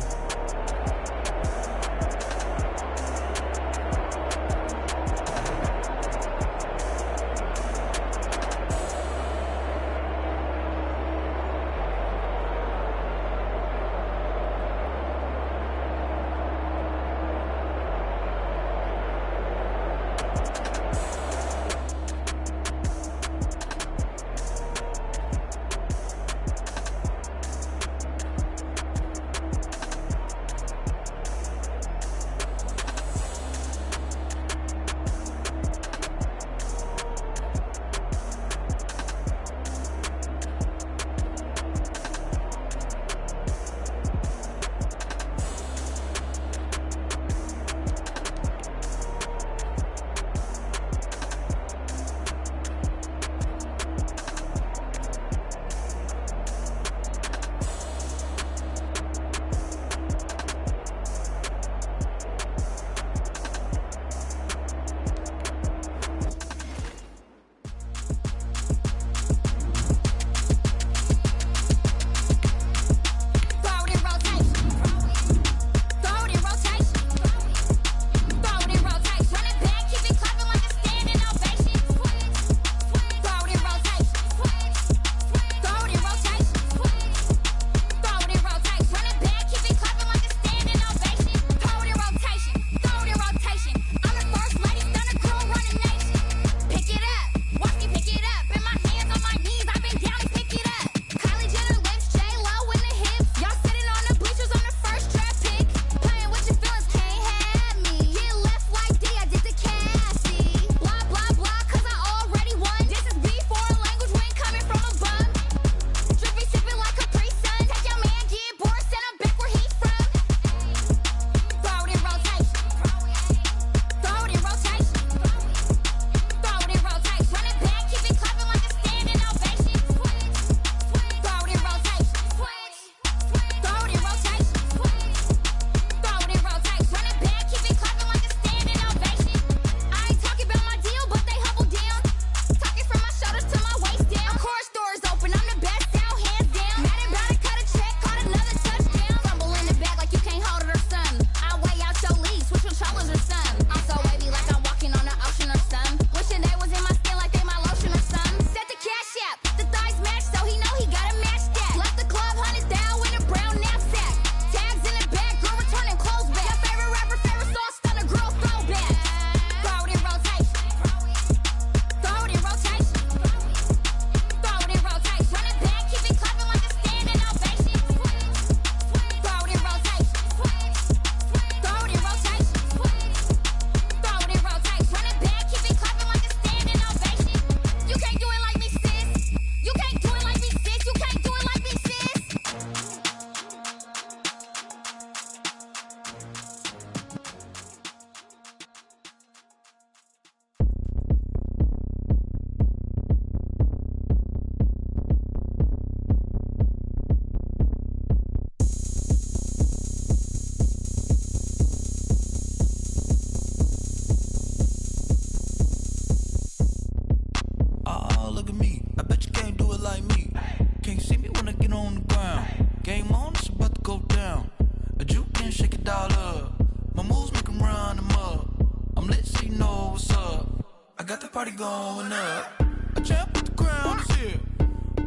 party going up. A champ with the crown is here.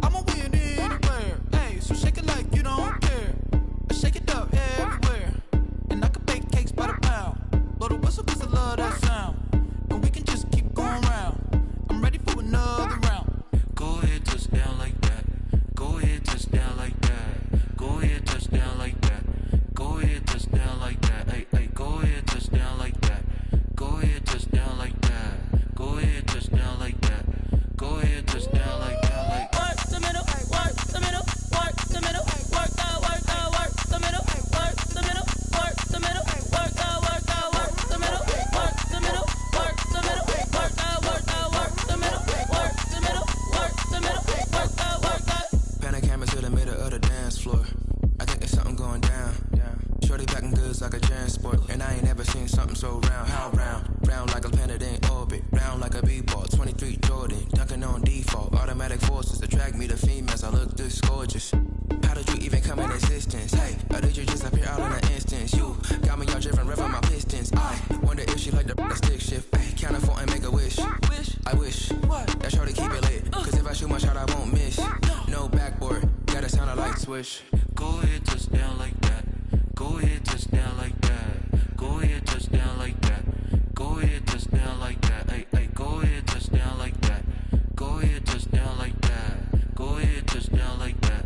I'ma win anywhere. Hey, so shake it like you don't care. I shake it up everywhere. And I can bake cakes by the pound. Blow the whistle cause I love that sound. And we can just keep going round. I'm ready for another round. Go ahead, touch down like that. Go ahead, touch down like that. Go ahead, touch down like that. Go ahead, touch down like that. Hey, hey, go ahead, touch down like that. Go ahead, touch down like that. Go ahead, touch down like that. Go ahead, touch down like that. Like work the middle, work the middle, work the middle, work the Shorty packing goods like a transport. And I ain't never seen something so round. How round? Round like a planet in orbit. Round like a b-ball. 23 Jordan. Dunking on default. Automatic forces attract me to females. I look this gorgeous. How did you even come in existence? Hey, or did you just appear out in an instance? You got me all driven, revving my pistons. I wonder if she like the stick shift. Hey, count it 4 and make a wish. I wish that shorty keep it lit. Cause if I shoot my shot, I won't miss. No backboard, gotta sound a light switch. Go ahead, touchdown like that. Go ahead, touchdown like that. Go ahead, touchdown like that. Go ahead, touchdown like that. Hey, hey, go ahead, touchdown like that. Go ahead, touchdown like that. Go ahead, touchdown like that.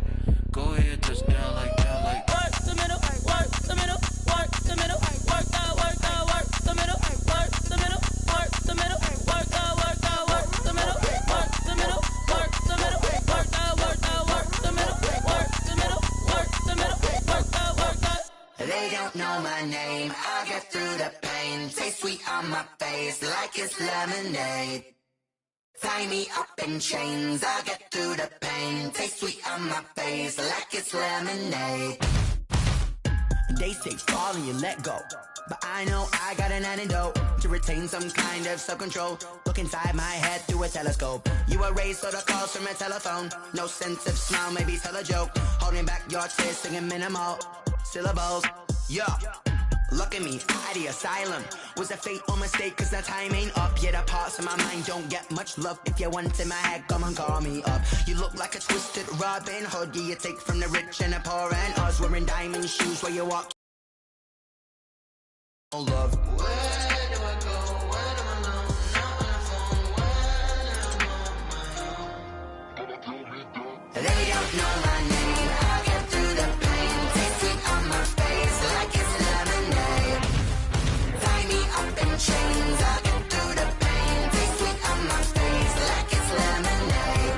Go ahead, touchdown like that. Like work the middle, work the middle, work the middle, work that, work the middle, work the middle, work the middle, work that, work the middle, work the middle, work the middle, work that, work the middle, work the middle, work the middle, work that. They don't know my name. I get through the pain. Taste sweet on my face like it's lemonade. Tie me up in chains, I get through the pain. Taste sweet on my face like it's lemonade. They say fall and you let go, but I know I got an antidote to retain some kind of self-control. Look inside my head through a telescope. You erase all the calls from a telephone. No sense of smile, maybe tell a joke. Holding back your tears, singing minimal syllables. Yeah. Look at me, at the asylum. Was a fate or mistake, cause the time ain't up. Yet the parts of my mind don't get much love. If you want in my head, come and call me up. You look like a twisted Robin Hood. Yeah, you take from the rich and the poor and us. Wearing diamond shoes where you walk. Oh, love. Where do I go? When am I alone? Not on the phone. When am I on my own? They don't know my name. I get through the pain. Taste sweet on my face like it's lemonade. Tie me up in chains. I get through the pain. Taste sweet on my face like it's lemonade.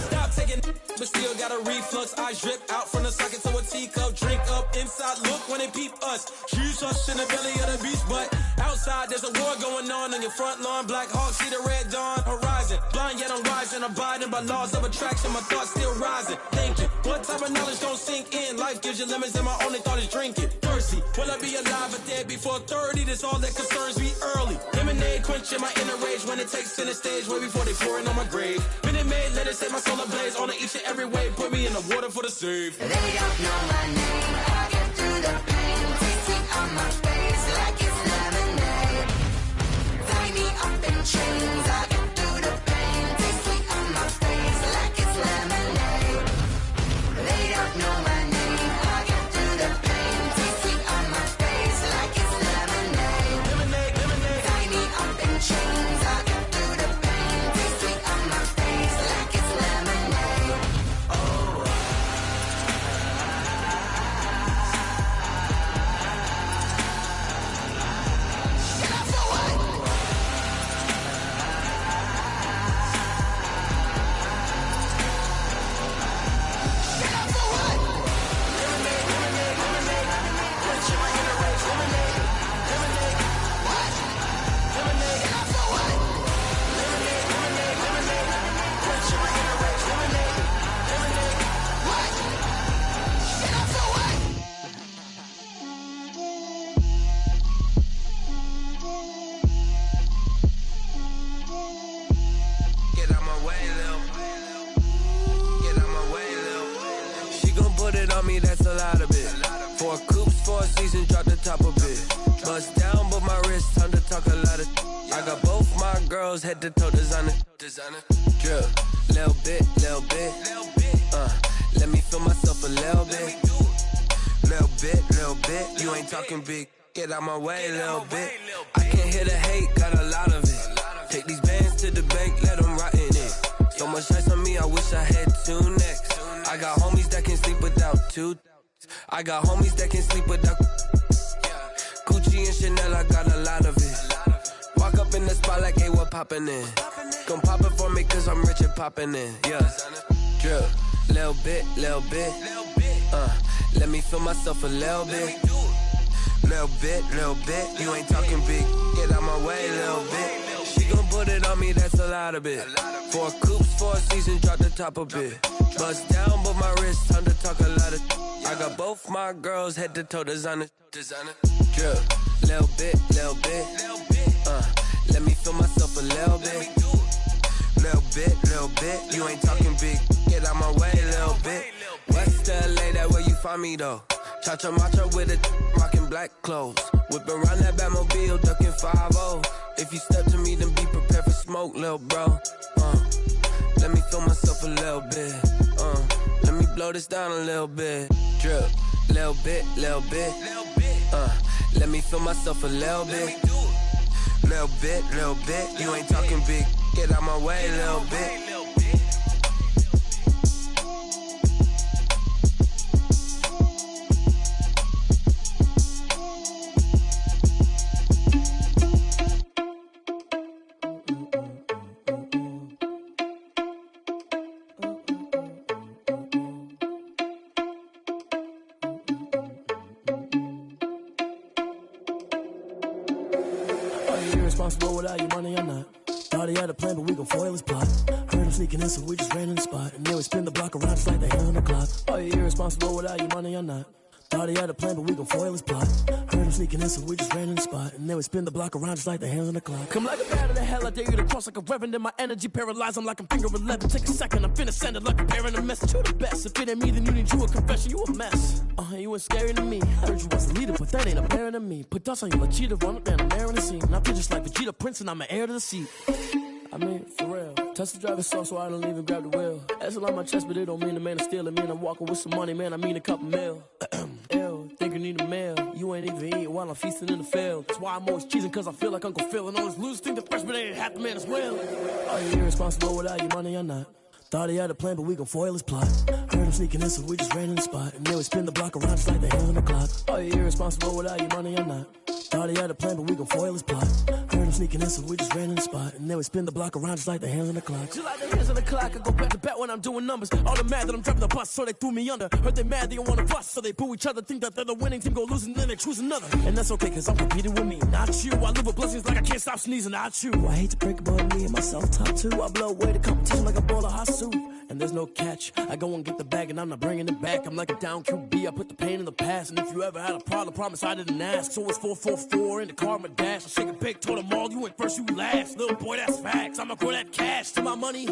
Stop taking, but still got a reflux. Eyes drip out from the socket to a teacup. Drink up inside, look when they peep us. Shoes us in the belly of the beast, but outside there's a war going on your front lawn. Black Hawk, see the red dawn horizon. Blind yet I'm rising, abiding by laws of attraction. My thoughts still rising, thinking what type of knowledge don't sink in. Life gives you lemons and my only thought is drinking. Thirsty, will I be alive or dead before 30? That's all that concerns me early. Lemonade quenching my inner rage when it takes center stage way before they pouring on my grave. Minute Maid, let it set my soul ablaze on each and every way. Put me in the water for the save. They don't know my name. I get through the pain. Taste sweet on my face like it's lemonade. Tie me up in chains. I get through the pain. Taste sweet on my face like it's lemonade. They don't know my name. I get through the pain. Taste sweet on my face like it's lemonade. Lemonade, lemonade. Tie me up in chains. I get through the pain. Taste sweet on my face like it's lemonade. Oh. That's a lot of it. 4 coops, 4 seasons, drop the top of it. Bust down, but my wrist, time to talk a lot of. I got both my girls head to toe designer. Drill, little bit. Let me feel myself a little bit. Little bit. You ain't talking big. Get out my way, little bit. I can't hear the hate, got a lot of it. Take these bands to the bank, let them rot in it. So much ice on me, I wish I had 2 necks. I got homies that can sleep without 2. I got homies that can sleep without Gucci and Chanel, I got a lot of it. Walk up in the spot like, hey, what poppin' in? Gon' pop it for me cause I'm rich and poppin' in, yeah. Drill, little bit. Let me feel myself a little bit. Little bit. You ain't talking big, get out my way, little bit. She gon' put put it on me, that's a lot of it. 4 coops, 4 seasons, drop the top a bit. Bust down, but my wrist, time to talk a lot of. I got both my girls head to toe designer. Drip, little bit. Let me feel myself a little bit. Little bit. You ain't talking big. Get out my way, little bit. West LA, that where you find me though. Cha-cha matcha with a rockin' black clothes. Whippin' around that Batmobile, duckin' 5-0. If you step to me, then be prepared for smoke, little bro. Let me feel myself a little bit. Let me blow this down a little bit. Drip, little bit. Let me feel myself a little bit. Little bit. You ain't talking big. Get out my way, little bit. Irresponsible without your money or not. Thought he had a plan, but we gon' foil his plot. Heard him sneaking in, so we just ran in the spot. And then we spin the block around just like the hand on the clock. Are you irresponsible without your money or not? Thought he had a plan, but we gon' foil his plot. Heard him sneaking in, so we just ran in the spot. And then we spin the block around just like the hands on the clock. Come like a bat of the hell, I dare you to cross like a reverend. And my energy paralyzed, I'm like I'm finger 11. Take a second, I'm finna send it like a parent a message. You the best, if it ain't me, then you need you a confession. You a mess, you ain't scary to me. I heard you was a leader, but that ain't apparent to me. Put dust on you like cheetah, run up down the in the scene. I feel just like Vegeta Prince and I'm an heir to the seat. I mean, for real. Touch the driver's soft so I don't even grab the wheel. That's on my chest, but it don't mean the man is stealing. Mean I'm walking with some money, man, I mean a couple mil. Ew, think you need a meal. You ain't even eating while I'm feasting in the field. That's why I'm always cheesing, cause I feel like Uncle Phil. And all this losers think the freshman ain't half the man as well. Are you irresponsible without your money or not? Thought he had a plan, but we gon' foil his plot. Heard him sneaking in, so we just ran in the spot. And then we spin the block around just like the hands on the clock. Are you irresponsible without your money or not? Thought he had a plan, but we gon' foil his plot. Heard him sneaking in, so we just ran in the spot. And then we spin the block around just like the hands on the clock. Just like the hands on the clock, I go back to back when I'm doing numbers. All the mad that I'm driving the bus, so they threw me under. Heard they mad, they don't wanna bust, so they boo each other. Think that they're the winning team, go losing, then they choose another. And that's okay, cause I'm competing with me, not you. I live with blessings like I can't stop sneezing, not you. I hate to break it, but me and myself top 2. I blow away the competition like a bowl of hot soup. And there's no catch, I go and get the bag and I'm not bringing it back. I'm like a down QB, I put the pain in the past. And if you ever had a problem, promise I didn't ask. So it's 444 in the car, my dash. I shake a big, told them all, you went first, you last. Little boy, that's facts, I'ma grow that cash to my money. You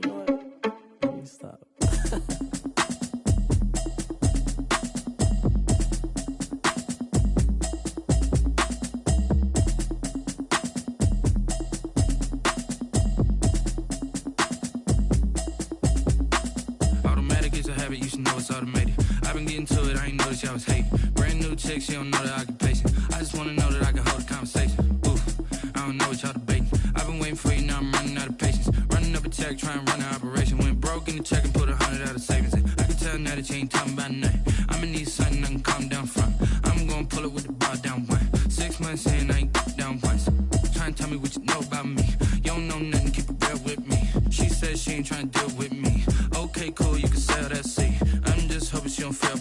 know what, let me stop. You should know it's automated. I've been getting to it, I ain't noticed y'all was hating. Brand new chick, she don't know the occupation. I just wanna know that I can hold a conversation. Oof, I don't know what y'all debating. I've been waiting for you, now I'm running out of patience. Running up a check, trying to run an operation. Went broke in the check and put 100 out of savings in. I can tell now that you ain't talking about nothing. I'ma need something I can calm down from. I'm gonna pull it with the bar down one. 6 months in, I ain't down once. Trying to tell me what you know about me. You don't know nothing, keep it real with me. She said she ain't trying to deal with me. Okay, cool, you can sell that seat. I'm just hoping she don't fail,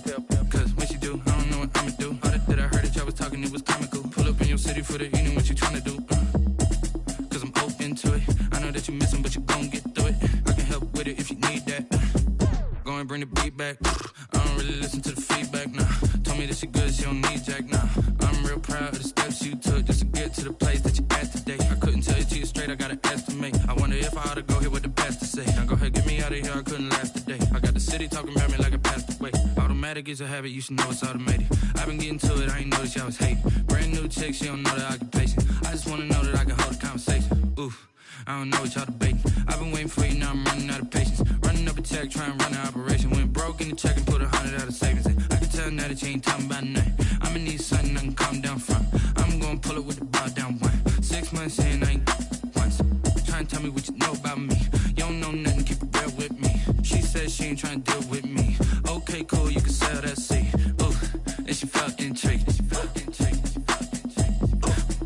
cause when she do, I don't know what I'ma do. All that I heard that y'all was talking, it was comical. Pull up in your city for the evening, what you trying to do? Cause I'm open to it. I know that you missing, but you gon' get through it. I can help with it if you need that. Go and bring the beat back. I don't really listen to the feedback, nah. Told me that she good, she don't need Jack, nah. I'm real proud of the steps you took just to get to the place that you at today. I couldn't tell you to you straight, I gotta estimate. I wonder if I ought to go here with the best to say. Now go ahead, get me out of here, I couldn't last today. I got the city talking about me like I passed away. Automatic is a habit, you should know it's automated. I've been getting to it, I ain't noticed y'all was hating. Brand new chick, she don't know the occupation. I just wanna know that I can hold a conversation. Oof, I don't know what y'all debating. I've been waiting for you, now I'm running out of patience. Running up a check, trying to run an operation. Went broke in the check and put 100 out of savings in. I can tell now that you ain't talking about nothing. I'ma need something I can calm down from. I'm gonna pull it with the bar down one. 6 months in, I ain't once. Trying to tell me what you know about me. You don't know nothing, keep it real with me. She said she ain't trying to deal with me. Okay, cool, you can sell that seat. Ooh, and she felt intrigued.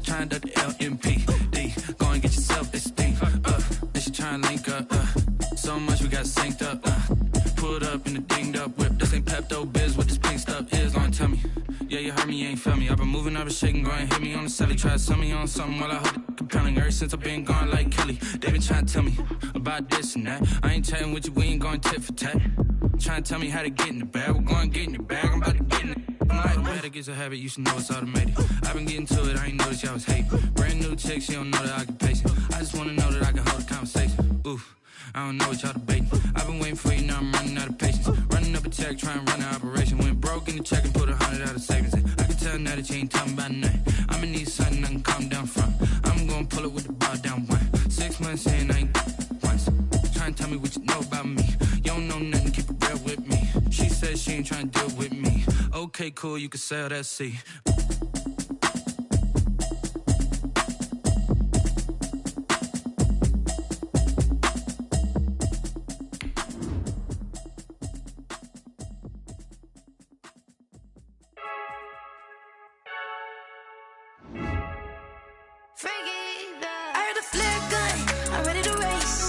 Trying to the LMPD. Go and get yourself this thing. And she trying to link up. So much we got synced up. Pulled up in the dinged up whip. This ain't Pepto Biz, what this pink stuff is. Go and tell me. Yeah, you heard me, you ain't feel me. I've been moving, I've been shaking. Go and hit me on the celly. Try to sell me on something while I hold it. compelling ever since I've been gone like Kelly. They been trying to tell me about this and that. I ain't chatting with you, we ain't going tit for tat. Trying to tell me how to get in the bag. We're going to get in the bag, I'm about to get in it. I'm like, automatic is a habit, you should know it's automated. I've been getting to it, I ain't noticed y'all was hating. Brand new chick, she don't know that I can pace it. I just wanna know that I can hold a conversation. Oof, I don't know what y'all debating. I've been waiting for you, now I'm running out of patience. Running up a check, trying to run an operation. Went broke in the check and put 100 out of savings in. I can tell now that you ain't talking about nothing. I'ma need something I can calm down from. I'm gonna pull it with the bar down one. 6 months in, I ain't once. Trying to tell me what you know about me. You don't know nothing, keep it real with me. She said she ain't trying to deal with me. Okay, cool, you can sell that seat.